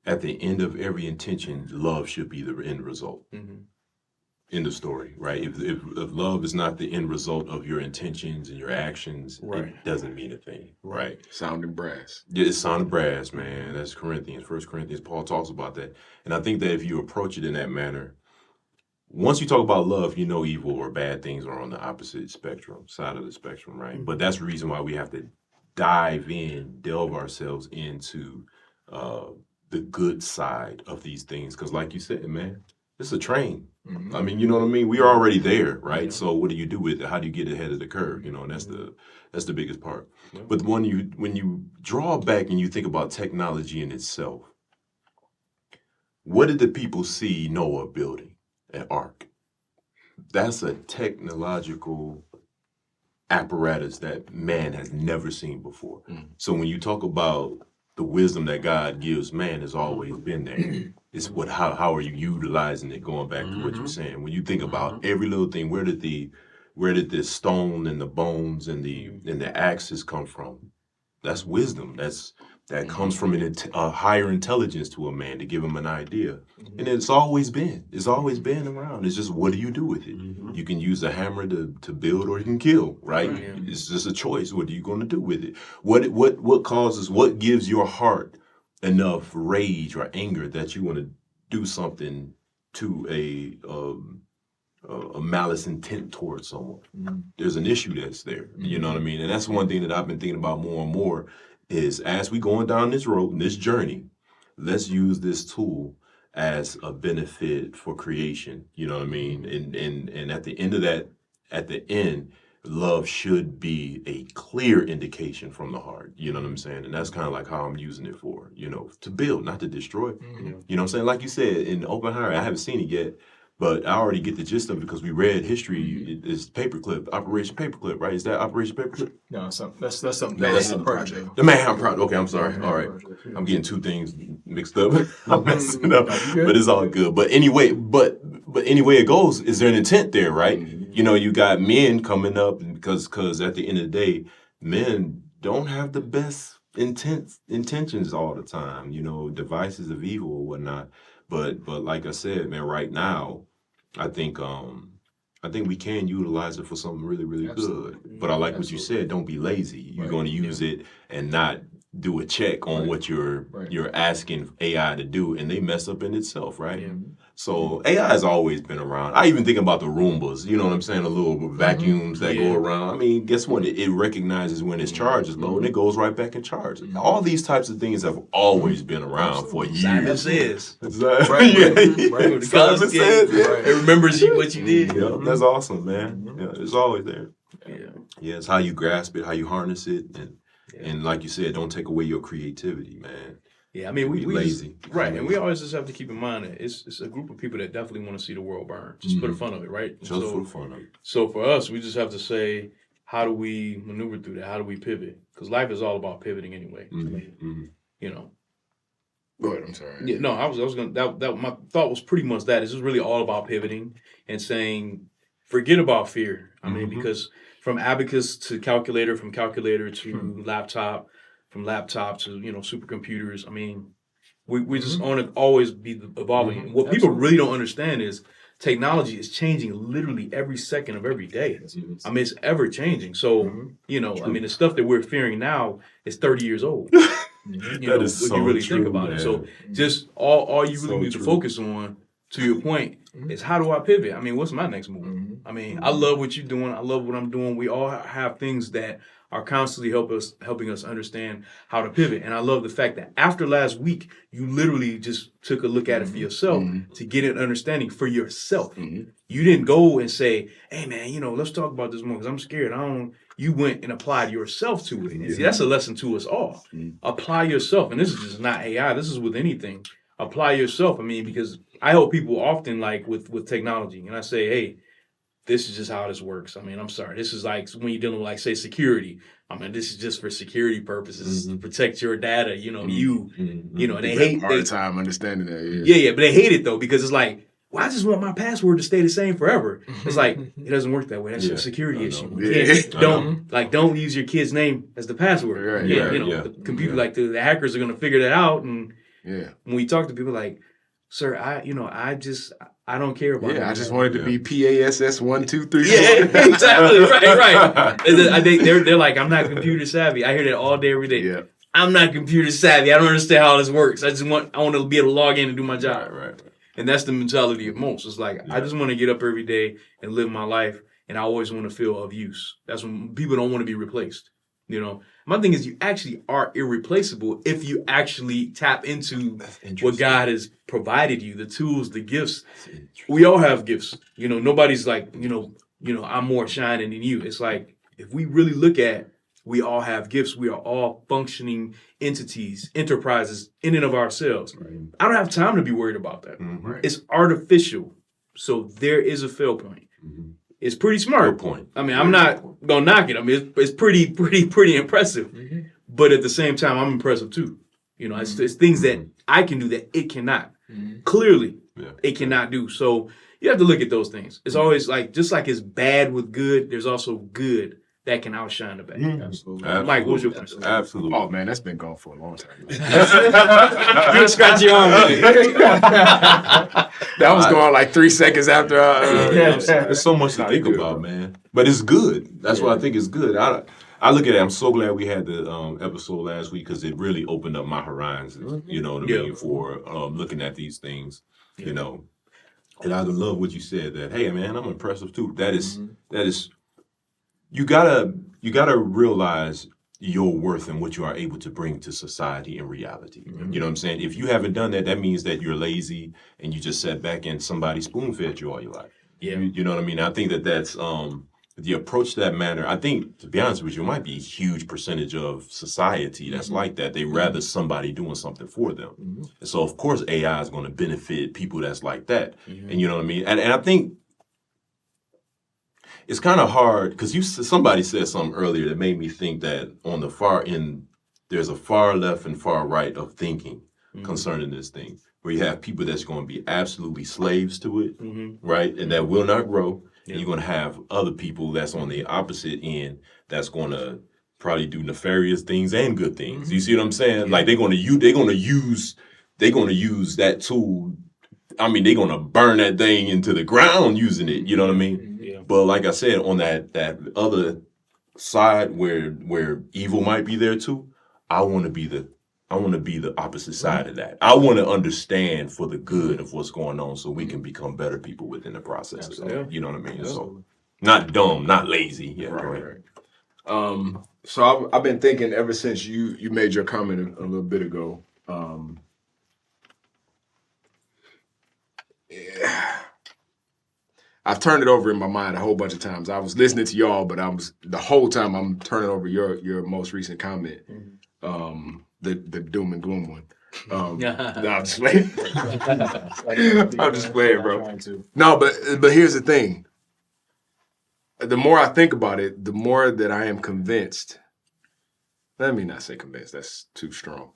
at the end of every intention, love should be the end result. End of story, right? If love is not the end result of your intentions and your actions, it doesn't mean a thing, right? Sounding brass. Yeah, it's sounding brass, man. That's Corinthians, 1 Corinthians. Paul talks about that. And I think that if you approach it in that manner, once you talk about love, evil or bad things are on the opposite side of the spectrum, right? But that's the reason why we have to delve ourselves into the good side of these things. Because like you said, man, it's a train. I mean, you know what I mean? We're already there, right? So what do you do with it? How do you get ahead of the curve? You know, and that's the biggest part. But when you draw back and you think about technology in itself, what did the people see Noah building at Ark? That's a technological apparatus that man has never seen before. So when you talk about the wisdom that God gives man has always been there. It's how are you utilizing it, going back to what you're saying. When you think about every little thing, where did the stone and the bones and the axes come from? That's wisdom. That comes from a higher intelligence to a man to give him an idea. And it's always been around. It's just, what do you do with it? You can use a hammer to build, or you can kill, right? It's just a choice. What are you going to do with it? What gives your heart enough rage or anger that you want to do something to a malice intent towards someone? There's an issue that's there. You know what I mean? And that's one thing that I've been thinking about more and more is, as we going down this road, this journey, let's use this tool as a benefit for creation. You know what I mean? And at the end of that, love should be a clear indication from the heart. You know what I'm saying? And that's kind of like how I'm using it for, to build, not to destroy. You know what I'm saying? Like you said, in Oppenheimer, I haven't seen it yet, but I already get the gist of it because we read history. It's Paperclip, Operation Paperclip, right? Is that Operation Paperclip? No, that's something. That's the project. The Manhattan Project. Okay, I'm sorry. All right. I'm getting two things mixed up. I'm messing up. But it's all good. But anyway, it goes, is there an intent there, right? You got men coming up because at the end of the day, men don't have the best intentions all the time, devices of evil or whatnot. But like I said, man, right now, I think we can utilize it for something really, really good. But I like what you said. Don't be lazy. You're going to use it and not do a check on what you're asking AI to do, and they mess up in itself, right? So AI has always been around. I even think about the Roombas, you know what I'm saying? The little vacuums that go around. I mean, guess what? It recognizes when its charge is low, and it goes right back in charge. All these types of things have always been around for years. Simon Says. Right. Simon Says. It remembers what you did. Yeah, that's awesome, man. Yeah, it's always there. Yeah, it's how you grasp it, how you harness it, and like you said, don't take away your creativity, man. Yeah, I mean, we lazy. And we always just have to keep in mind that it's a group of people that definitely want to see the world burn, just for the fun of it, right? Just for the fun of it. So for us, we just have to say, how do we maneuver through that? How do we pivot? Because life is all about pivoting anyway. Go ahead, I'm sorry. Yeah, no, I was gonna. That my thought was pretty much that. It's just really all about pivoting and saying, forget about fear. I mean, because from abacus to calculator, from calculator to laptop, from laptop to supercomputers. I mean, we just want to always be evolving. And what people really don't understand is technology is changing literally every second of every day. I mean, it's ever changing. So I mean, the stuff that we're fearing now is 30 years old. That is so if you really true, think about man. it. So just all you really need to focus on, to your point, is how do I pivot? I mean, what's my next move? I mean, I love what you're doing. I love what I'm doing. We all have things that are constantly helping us understand how to pivot. And I love the fact that after last week, you literally just took a look at it for yourself to get an understanding for yourself. You didn't go and say, hey, man, let's talk about this more because I'm scared. You went and applied yourself to it. And see, that's a lesson to us all. Apply yourself. And this is just not AI. This is with anything. Apply yourself. I mean, because I help people often, like with technology, and I say, hey, this is just how this works. I mean, I'm sorry. This is like when you're dealing with, like, say, security. I mean, this is just for security purposes to protect your data. And they hate hard time understanding that. Yeah, but they hate it though because it's like, well, I just want my password to stay the same forever. It's like it doesn't work that way. That's a security issue. You can't, don't use your kid's name as the password. The computer, like the hackers are gonna figure that out. And when we talk to people, like, sir, I don't care about I just wanted to be PASS 1 2 3. Yeah, exactly. Right. They're like, I'm not computer savvy. I hear that all day, every day. Yeah. I'm not computer savvy. I don't understand how this works. I want to be able to log in and do my job. Right. And that's the mentality of most. It's like, I just want to get up every day and live my life, and I always want to feel of use. That's when people don't want to be replaced. My thing is, you actually are irreplaceable if you actually tap into what God has provided you, the tools, the gifts. We all have gifts. Nobody's like, I'm more shining than you. It's like, if we really look at, we all have gifts. We are all functioning entities, enterprises in and of ourselves. Right. I don't have time to be worried about that. Mm-hmm. It's artificial. So there is a fail point. Mm-hmm. It's pretty smart. Good point. I mean, I'm not gonna knock it. I mean, it's pretty impressive. Mm-hmm. But at the same time, I'm impressive too. It's things that I can do that it cannot. Mm-hmm. Clearly, it cannot do. So you have to look at those things. It's always like, just like it's bad with good, there's also good that can outshine the bad. Mm-hmm. Absolutely. Mike, what's your question? Absolutely. Oh man, that's been gone for a long time. You can scratch your arm. That was going like 3 seconds after. There's so much to think about, man. But it's good. That's why I think it's good. I look at it. I'm so glad we had the episode last week, because it really opened up my horizons. You know what I mean? For looking at these things. And I love what you said. That, hey man, I'm impressive too. That is. You gotta realize your worth and what you are able to bring to society in reality. Mm-hmm. You know what I'm saying? If you haven't done that, that means that you're lazy and you just sat back and somebody spoon-fed you all your life. Yeah. You know what I mean? I think that's the approach to that matter. I think, to be honest with you, it might be a huge percentage of society that's like that. They rather somebody doing something for them. Mm-hmm. And so, of course, AI is going to benefit people that's like that. Mm-hmm. And you know what I mean? And I think it's kind of hard, because somebody said something earlier that made me think that on the far end, there's a far left and far right of thinking concerning this thing, where you have people that's going to be absolutely slaves to it, right? And that will not grow. Yeah. And you're going to have other people that's on the opposite end that's going to probably do nefarious things and good things. You see what I'm saying? Yeah. Like they're going to use that tool. I mean, they're going to burn that thing into the ground using it. You know what I mean? But like I said, on that other side where evil might be there too, I want to be the opposite side of that. I want to understand for the good of what's going on, so we can become better people within the process. You know what I mean? Absolutely. So not dumb, not lazy. Yeah, right. So I've been thinking ever since you made your comment a little bit ago. I've turned it over in my mind a whole bunch of times. I was listening to y'all, but the whole time I'm turning over your most recent comment, the doom and gloom one. No, I'm just playing. I'm just playing, bro. No, but here's the thing. The more I think about it, the more that I am convinced. Let me not say convinced. That's too strong.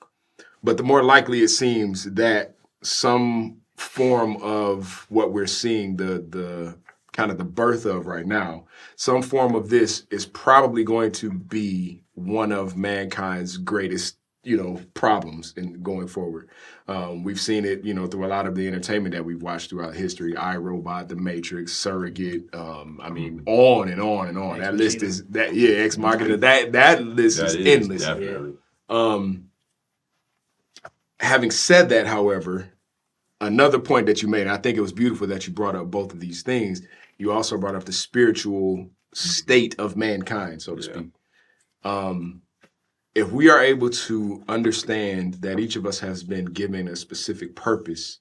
But the more likely it seems that some form of what we're seeing, the kind of the birth of right now, some form of this is probably going to be one of mankind's greatest, problems in going forward. We've seen it, through a lot of the entertainment that we've watched throughout history. iRobot, The Matrix, Surrogate. I mean, on and on and on. That list is Ex Machina. That list is endless. Definitely. Having said that, however, another point that you made, and I think it was beautiful that you brought up both of these things. You also brought up the spiritual state of mankind, so to speak. If we are able to understand that each of us has been given a specific purpose,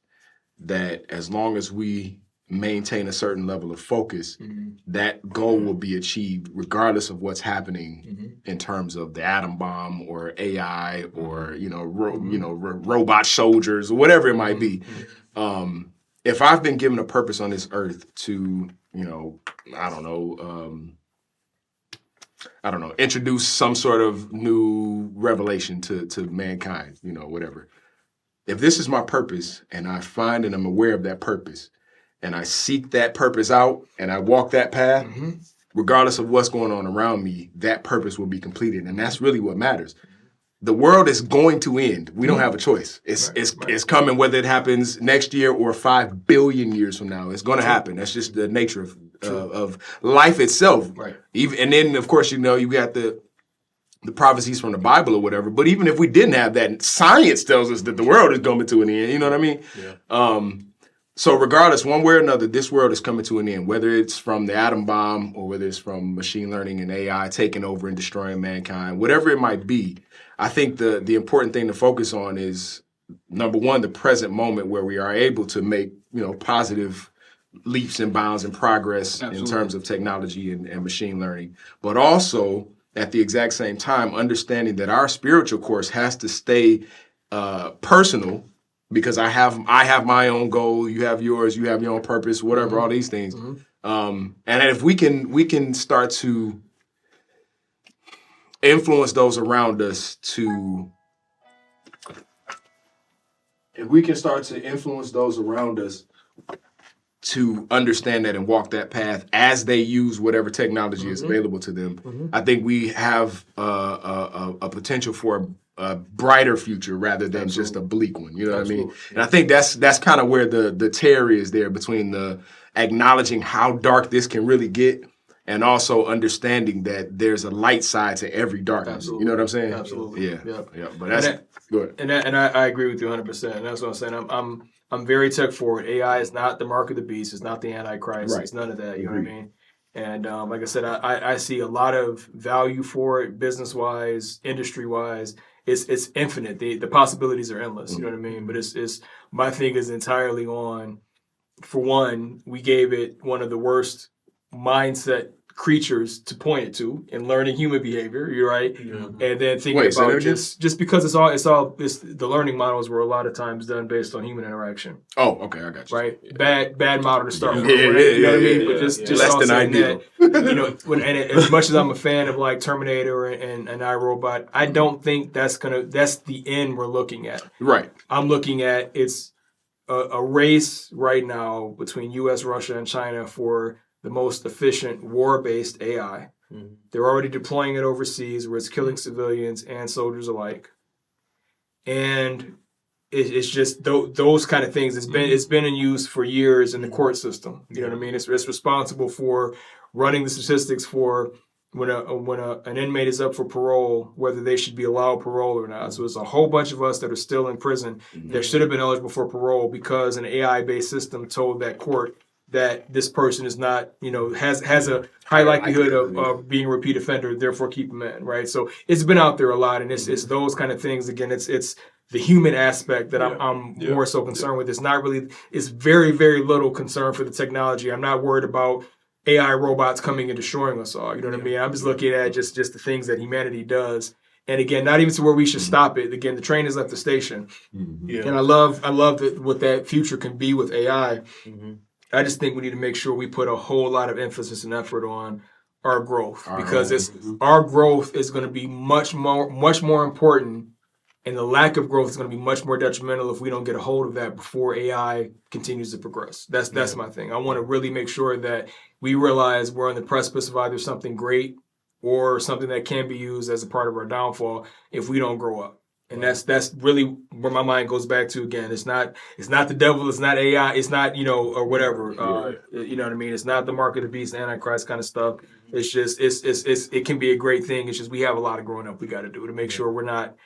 that as long as we maintain a certain level of focus, that goal will be achieved regardless of what's happening in terms of the atom bomb or AI or robot soldiers or whatever it might be. If I've been given a purpose on this earth to introduce some sort of new revelation to mankind, whatever. If this is my purpose and I find and I'm aware of that purpose, and I seek that purpose out and I walk that path, regardless of what's going on around me, that purpose will be completed. And that's really what matters. The world is going to end. We don't have a choice. It's coming, whether it happens next year or 5 billion years from now. It's going to happen. That's just the nature of life itself. Right. And then, of course, you got the prophecies from the Bible or whatever. But even if we didn't have that, science tells us that the world is coming to an end. You know what I mean? Yeah. So regardless, one way or another, this world is coming to an end, whether it's from the atom bomb or whether it's from machine learning and AI taking over and destroying mankind, whatever it might be. I think the important thing to focus on is, number one, the present moment where we are able to make, positive leaps and bounds and progress in terms of technology and machine learning. But also, at the exact same time, understanding that our spiritual course has to stay personal, because I have my own goal, you have yours, you have your own purpose, whatever, all these things. And if we can start to influence those around us to understand that and walk that path as they use whatever technology is available to them, I think we have a potential for a brighter future rather than just a bleak one. You know what I mean? And I think that's kind of where the tear is there, between the acknowledging how dark this can really get and also understanding that there's a light side to every darkness. Absolutely. You know what I'm saying? Absolutely. Yeah. But that's good. And I agree with you 100%. And that's what I'm saying. I'm very tech forward. AI is not the mark of the beast. It's not the Antichrist. Right. It's none of that. You know what I mean? And like I said, I see a lot of value for it, business wise, industry wise. It's infinite. The possibilities are endless. You know what I mean? But it's my thing is entirely on. For one, we gave it one of the worst mindset creatures to point it to in learning human behavior. You're right. Yeah. And then thinking about just because it's the learning models were a lot of times done based on human interaction. Oh, okay, I got you. Right, bad model to start with. Right? You know what I mean? But just less than ideal. And as much as I'm a fan of like Terminator and iRobot, I don't think that's the end we're looking at. Right. I'm looking at it's a race right now between U.S., Russia, and China for the most efficient war-based AI. Mm-hmm. They're already deploying it overseas where it's killing civilians and soldiers alike. And it's just those kind of things. It's been in use for years in the court system. You know what I mean? It's responsible for running the statistics for when an inmate is up for parole, whether they should be allowed parole or not. So it's a whole bunch of us that are still in prison that should have been eligible for parole because an AI-based system told that court that this person is not, has a high likelihood of being a repeat offender, therefore keep them in, right? So it's been out there a lot, and it's those kind of things. Again, it's the human aspect that I'm more so concerned with. It's very, very little concern for the technology. I'm not worried about AI robots coming and destroying us all. You know what I mean? I'm just looking at just the things that humanity does. And again, not even to where we should stop it. Again, the train has left the station. Mm-hmm. Yeah. And I love what that future can be with AI. Mm-hmm. I just think we need to make sure we put a whole lot of emphasis and effort on our growth, because our growth is going to be much more important, and the lack of growth is going to be much more detrimental if we don't get a hold of that before AI continues to progress. That's my thing. I want to really make sure that we realize we're on the precipice of either something great or something that can be used as a part of our downfall if we don't grow up. And that's really where my mind goes back to. Again, it's not the devil, it's not AI, it's not, or whatever. You know what I mean? It's not the mark of the beast, Antichrist kind of stuff. It's just it can be a great thing. It's just we have a lot of growing up we got to do to make sure we're not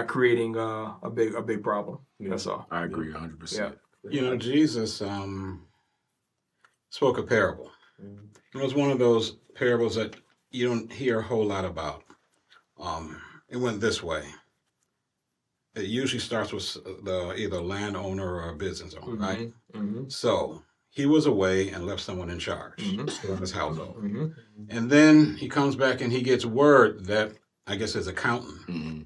creating a big problem. That's all. I agree 100%. Yeah. Jesus spoke a parable. It was one of those parables that you don't hear a whole lot about. It went this way. It usually starts with either landowner or a business owner, right? Mm-hmm. So he was away and left someone in charge of his household. Mm-hmm. And then he comes back and he gets word that, I guess his accountant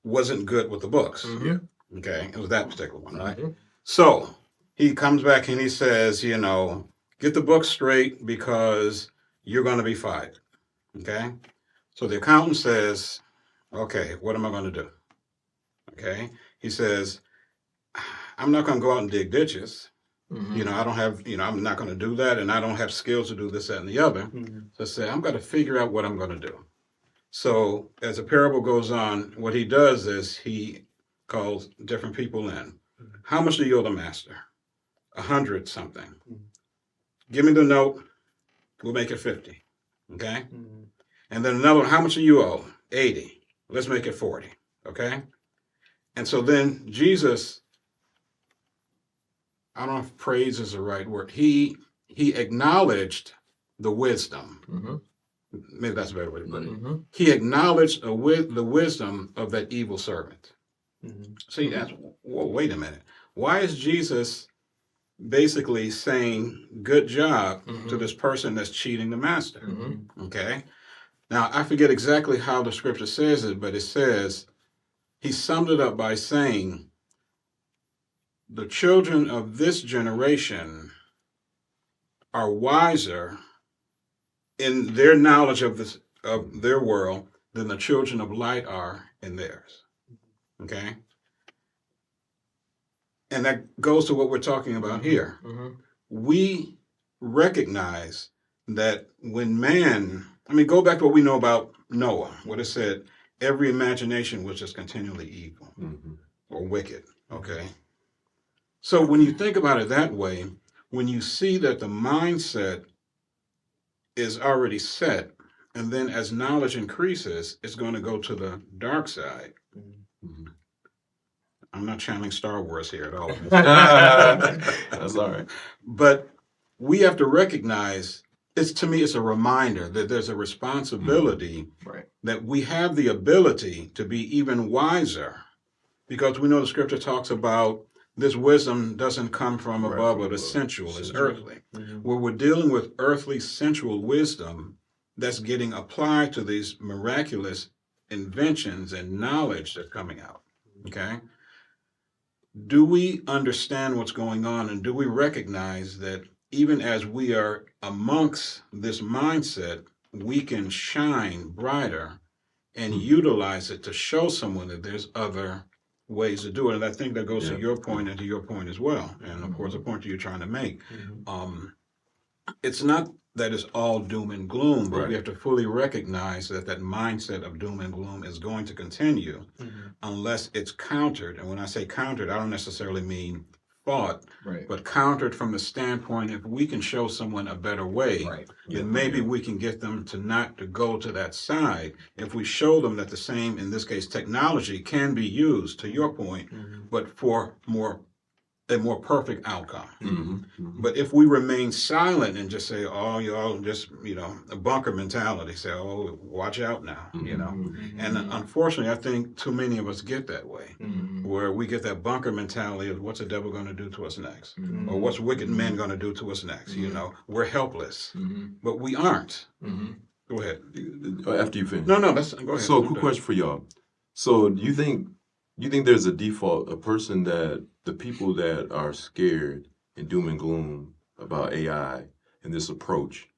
wasn't good with the books. Mm-hmm. Okay, it was that particular one, right? Mm-hmm. So he comes back and he says, get the books straight because you're going to be fired. Okay? So the accountant says, okay, what am I going to do? Okay, he says, I'm not going to go out and dig ditches. Mm-hmm. I don't have, I'm not going to do that, and I don't have skills to do this, that, and the other. Mm-hmm. So I say, I'm going to figure out what I'm going to do. So as the parable goes on, what he does is he calls different people in. Mm-hmm. How much do you owe the master? 100 something. Mm-hmm. Give me the note. We'll make it 50. Okay? Mm-hmm. And then another one, how much do you owe? 80. Let's make it 40. Okay? And so then Jesus I don't know if praise is the right word. He acknowledged the wisdom. Maybe that's a better way to put it. He acknowledged the wisdom of that evil servant. So you ask, well, wait a minute. Why is Jesus basically saying good job to this person that's cheating the master? Okay. Now, I forget exactly how the scripture says it, but it says, he summed it up by saying, the children of this generation are wiser in their knowledge of their world than the children of light are in theirs. Okay? And that goes to what we're talking about here. We recognize that when go back to what we know about Noah, what it said, every imagination was just continually evil or wicked. Okay? So when you think about it that way, when you see that the mindset is already set, and then as knowledge increases, it's going to go to the dark side. I'm not channeling Star Wars here at all. That's all right. But we have to recognize, to me, it's a reminder that there's a responsibility that we have the ability to be even wiser, because we know the scripture talks about this wisdom doesn't come from above, but it's sensual, it's earthly. Where we're dealing with earthly, sensual wisdom that's getting applied to these miraculous inventions and knowledge that's coming out. Okay? Do we understand what's going on, and do we recognize that even as we are amongst this mindset, we can shine brighter and utilize it to show someone that there's other ways to do it? And I think that goes to your point and to your point as well. And of course, the point that you're trying to make. It's not that it's all doom and gloom, but we have to fully recognize that that mindset of doom and gloom is going to continue unless it's countered. And when I say countered, I don't necessarily mean fought, but countered from the standpoint, if we can show someone a better way, then maybe we can get them to not to go to that side. If we show them that the same, in this case, technology can be used, to your point, but for a more perfect outcome. But if we remain silent and just say, oh, y'all just, a bunker mentality, say, oh, watch out now, And unfortunately, I think too many of us get that way, where we get that bunker mentality of what's the devil going to do to us next? Or what's wicked men going to do to us next? We're helpless, but we aren't. Go ahead. After you finish. No, go ahead. So, quick question for y'all. So, do you think there's a default, a person that the people that are scared and doom and gloom about AI and this approach,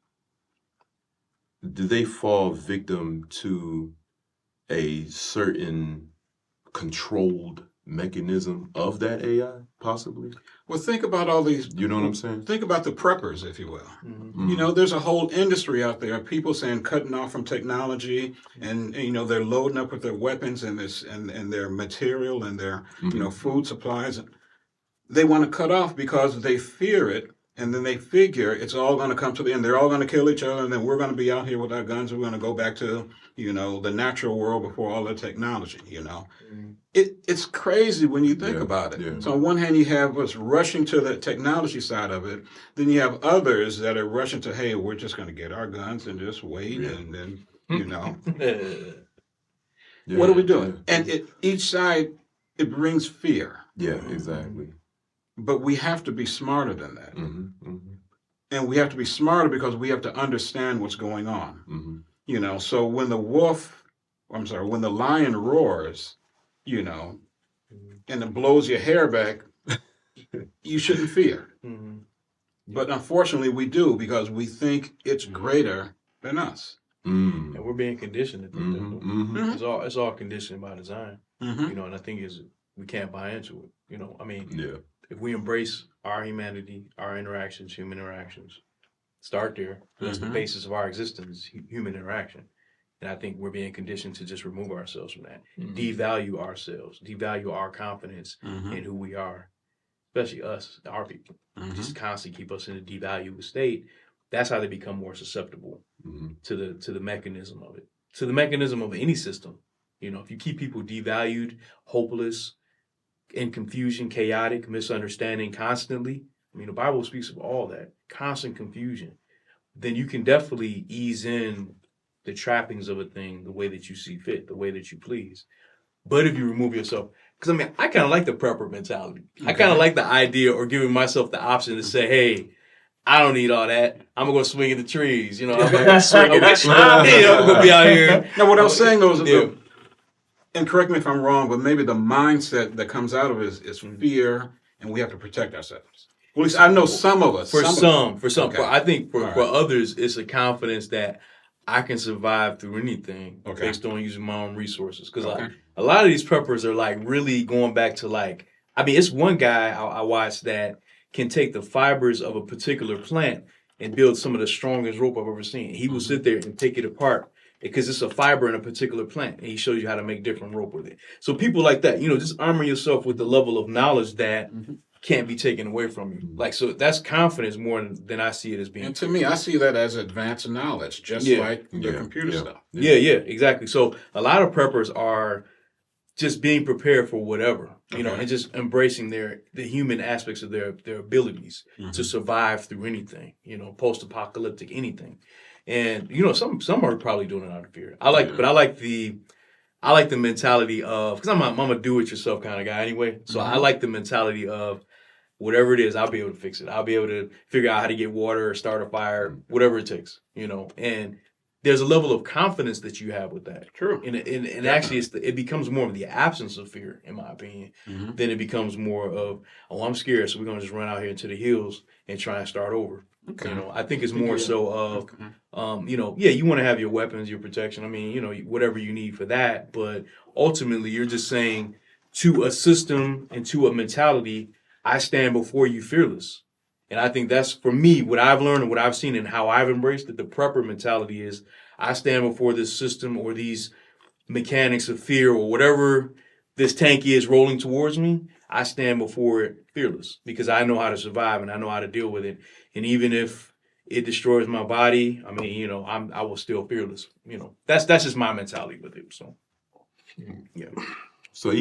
do they fall victim to a certain controlled mechanism of that AI, possibly? Well, think about all these. You know what I'm saying? Think about the preppers, if you will. There's a whole industry out there. People saying cutting off from technology, and they're loading up with their weapons and their material and their food supplies. They want to cut off because they fear it, and then they figure it's all going to come to the end. They're all going to kill each other, and then we're going to be out here with our guns. We're going to go back to the natural world before all the technology. It's crazy when you think about it. Yeah. So on one hand, you have us rushing to the technology side of it. Then you have others that are rushing to, hey, we're just going to get our guns and just wait, and then what are we doing? And each side, it brings fear. Yeah, exactly. But we have to be smarter than that. And we have to be smarter because we have to understand what's going on. So when the lion roars, and it blows your hair back, you shouldn't fear. But unfortunately we do, because we think it's greater than us. And we're being conditioned to think that. It's all conditioned by design. And I think we can't buy into it. If we embrace our humanity, our interactions, human interactions, start there. That's the basis of our existence, human interaction. And I think we're being conditioned to just remove ourselves from that, devalue ourselves, devalue our confidence in who we are, especially us, our people. Just constantly keep us in a devalued state. That's how they become more susceptible to the mechanism of it, to the mechanism of any system. If you keep people devalued, hopeless, in confusion, chaotic, misunderstanding constantly, I mean, the Bible speaks of all that, constant confusion, then you can definitely ease in the trappings of a thing the way that you see fit, the way that you please. But if you remove yourself, because I mean, I kind of like the prepper mentality. I kind of like the idea or giving myself the option to say, hey, I don't need all that. I'm going to swing in the trees. I'm going to be out here. Now, what I was saying, though, is and correct me if I'm wrong, but maybe the mindset that comes out of it is fear, and we have to protect ourselves. Well, at least I know some of us. For some. Okay. I think for others, it's a confidence that I can survive through anything based on using my own resources. Because a lot of these preppers are like really going back to like, I mean, it's one guy I watched that can take the fibers of a particular plant and build some of the strongest rope I've ever seen. He will sit there and take it apart because it's a fiber in a particular plant, and he shows you how to make different rope with it. So people like that, just armor yourself with the level of knowledge that can't be taken away from you. Like, so that's confidence more than I see it as being. And to me, I see that as advanced knowledge, just like the computer stuff. Yeah, exactly. So a lot of preppers are just being prepared for whatever, and just embracing the human aspects of their abilities to survive through anything, post-apocalyptic anything. And some are probably doing it out of fear. I like the mentality of, because I'm a do-it-yourself kind of guy anyway. So I like the mentality of whatever it is, I'll be able to fix it. I'll be able to figure out how to get water or start a fire, whatever it takes, And there's a level of confidence that you have with that. True. And actually, it becomes more of the absence of fear, in my opinion, than it becomes more of, oh, I'm scared, so we're going to just run out here into the hills and try and start over. Okay. I think it's more so of, you want to have your weapons, your protection. I mean, whatever you need for that. But ultimately, you're just saying to a system and to a mentality, I stand before you fearless. And I think that's, for me, what I've learned and what I've seen and how I've embraced it. The prepper mentality is I stand before this system or these mechanics of fear or whatever this tank is rolling towards me. I stand before it fearless because I know how to survive and I know how to deal with it. And even if it destroys my body, I mean, I will still fearless. That's just my mentality with it. So, yeah. So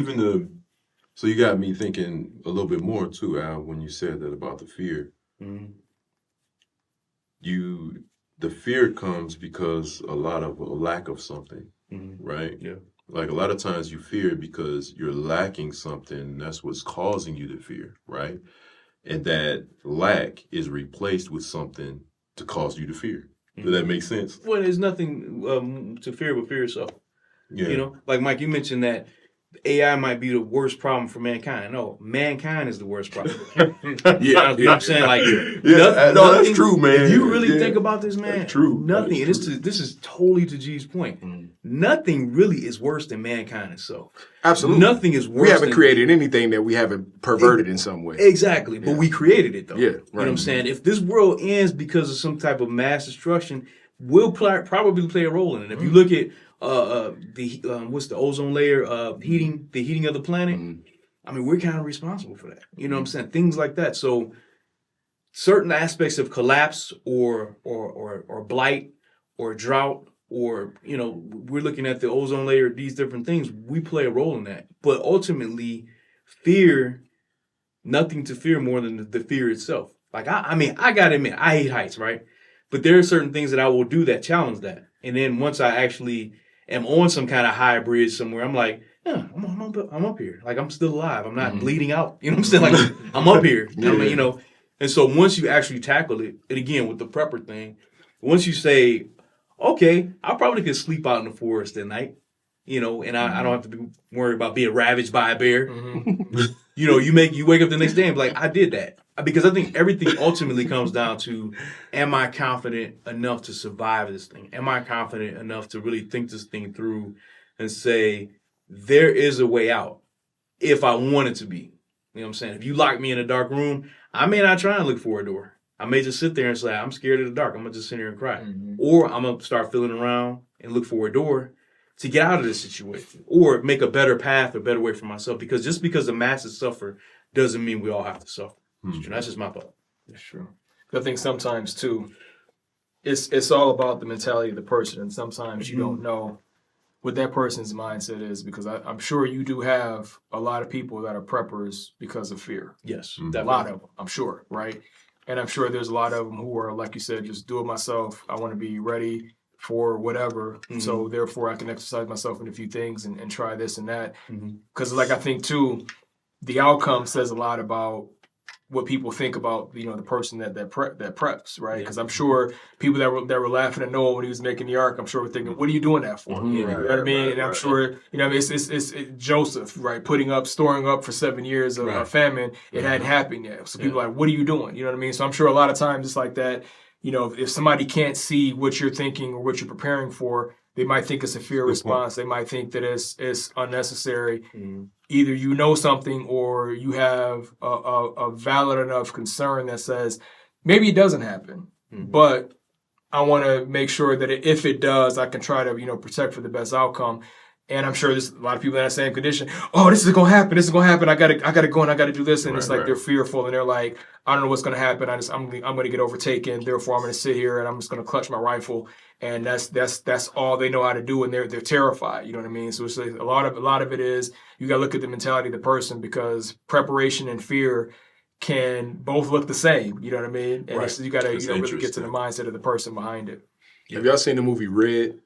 so you got me thinking a little bit more too, Al, when you said that about the fear. Mm-hmm. The fear comes because a lot of a lack of something, right? Yeah. Like a lot of times you fear because you're lacking something. That's what's causing you to fear, right? And that lack is replaced with something to cause you to fear. Does that make sense? Well, there's nothing to fear but fear yourself. Yeah. Like Mike, you mentioned that AI might be the worst problem for mankind. No, mankind is the worst problem. You know what I'm saying? Like, that's true, man. If you really think about this, man, that's true. Nothing. And this is totally to G's point. Nothing really is worse than mankind itself. Absolutely. Nothing is worse. We haven't created anything that we haven't perverted in some way. Exactly. But we created it, though. Yeah. Right. You know what I'm saying? If this world ends because of some type of mass destruction, we'll probably play a role in it. If you look at what's the ozone layer the heating of the planet, I mean, we're kind of responsible for that. You know what I'm saying? Things like that. So certain aspects of collapse or blight or drought or we're looking at the ozone layer, these different things, we play a role in that. But ultimately, nothing to fear more than the fear itself. Like I gotta admit, I hate heights, right? But there are certain things that I will do that challenge that. And then once I actually am on some kind of high bridge somewhere, I'm like, yeah, I'm up here. Like, I'm still alive. I'm not bleeding out. You know what I'm saying? Like, I'm up here. I mean, And so once you actually tackle it, and again, with the prepper thing, once you say, okay, I probably could sleep out in the forest at night, and I don't have to be worried about being ravaged by a bear. You wake up the next day and be like, I did that. Because I think everything ultimately comes down to, am I confident enough to survive this thing? Am I confident enough to really think this thing through and say, there is a way out if I want it to be? You know what I'm saying? If you lock me in a dark room, I may not try and look for a door. I may just sit there and say, I'm scared of the dark. I'm going to just sit here and cry. Or I'm going to start feeling around and look for a door to get out of this situation or make a better path or better way for myself. Because just because the masses suffer doesn't mean we all have to suffer. That's just my thought. That's true. I think sometimes too, it's all about the mentality of the person, and sometimes you don't know what that person's mindset is, because I'm sure you do have a lot of people that are preppers because of fear. Yes, A lot of them, I'm sure, right? And I'm sure there's a lot of them who are, like you said, just do it myself. I want to be ready for whatever. So therefore I can exercise myself in a few things and try this and that. Because like I think too, the outcome says a lot about what people think about, you know, the person that preps, right? Because I'm sure people that were laughing at Noah when he was making the ark, I'm sure were thinking, what are you doing that for? You know what I mean? And I'm sure, you know, it's Joseph, right? Storing up for 7 years of famine. It hadn't happened yet. So people are like, what are you doing? You know what I mean? So I'm sure a lot of times it's like that. You know, if somebody can't see what you're thinking or what you're preparing for, they might think it's a fear response. They might think that it's unnecessary. Either you know something or you have a valid enough concern that says maybe it doesn't happen, but I want to make sure that if it does, I can try to, you know, protect for the best outcome. And I'm sure there's a lot of people in that same condition. Oh, this is gonna happen. This is gonna happen. I gotta go and I gotta do this. And it's like they're fearful and they're like, I don't know what's gonna happen. I'm gonna get overtaken. Therefore, I'm gonna sit here and I'm just gonna clutch my rifle. And that's all they know how to do. And they're terrified. You know what I mean? So it's like a lot of it is you gotta look at the mentality of the person, because preparation and fear can both look the same. You know what I mean? And it's, you gotta really get to the mindset of the person behind it. Have y'all seen the movie Red?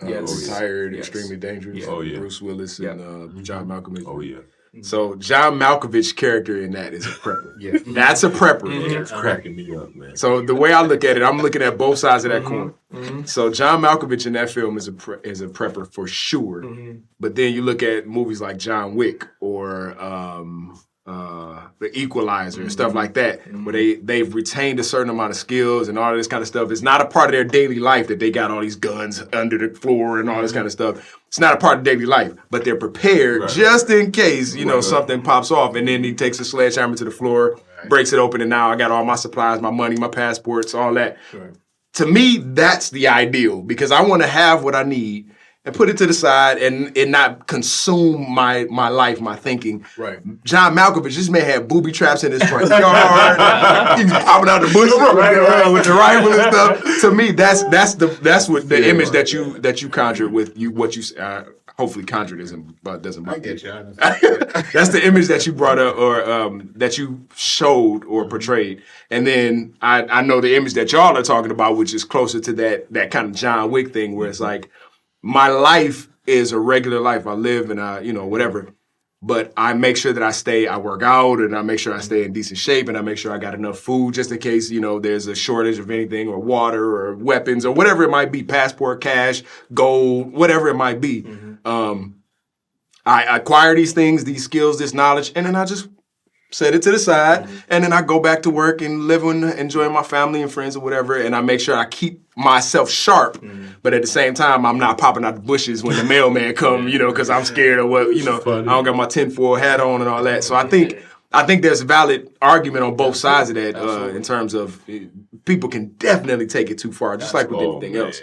Yes. Retired, Extremely Dangerous. Yeah. Oh, yeah. Bruce Willis and John Malkovich. Oh, yeah. So John Malkovich's character in that is a prepper. That's a prepper. It's cracking me up, man. So the way I look at it, I'm looking at both sides of that coin. So John Malkovich in that film is a prepper for sure. But then you look at movies like John Wick or The Equalizer and stuff like that, where they've retained a certain amount of skills and all of this kind of stuff. It's not a part of their daily life that they got all these guns under the floor and all this kind of stuff. It's not a part of daily life, but they're prepared just in case, you know, something pops off. And then he takes a sledgehammer to the floor, breaks it open, and now I got all my supplies, my money, my passports, all that. To me, that's the ideal, because I want to have what I need and put it to the side and not consume my life, my thinking. Right. John Malkovich, this man had booby traps in his front yard. He was popping out the bush with the rifle and stuff. To me, that's what the image that you conjured with what you hopefully conjured doesn't bother you. That's the image that you brought up or that you showed or portrayed. And then I know the image that y'all are talking about, which is closer to that kind of John Wick thing, where it's like, my life is a regular life. I live and I, you know, whatever. But I make sure that I work out and I make sure I stay in decent shape and I make sure I got enough food just in case, you know, there's a shortage of anything or water or weapons or whatever it might be, passport, cash, gold, whatever it might be. I acquire these things, these skills, this knowledge, and then I just set it to the side, and then I go back to work and live and enjoy my family and friends or whatever, and I make sure I keep myself sharp, but at the same time, I'm not popping out the bushes when the mailman come, you know, because I'm scared of what, you know, I don't got my tinfoil hat on and all that. So I think there's a valid argument on both sides of that in terms of people can definitely take it too far, just like with anything else.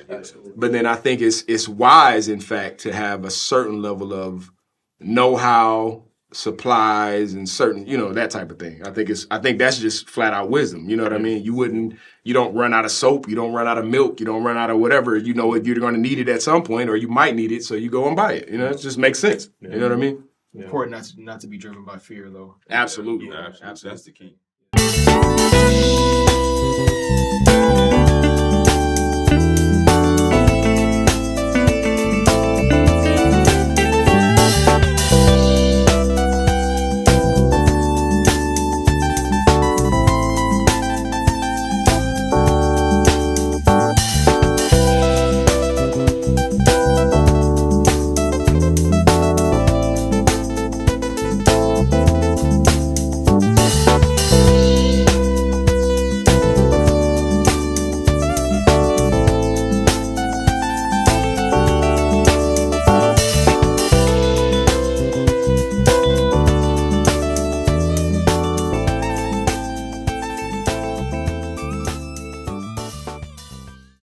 But then I think it's wise, in fact, to have a certain level of know-how, supplies and certain, you know, that type of thing. I think that's just flat out wisdom. You know what I mean? You don't run out of soap, you don't run out of milk, you don't run out of whatever. You know you're going to need it at some point, or you might need it, so you go and buy it. You know, it just makes sense. You know what I mean? Important not to be driven by fear, though. Absolutely. Absolutely. That's the key.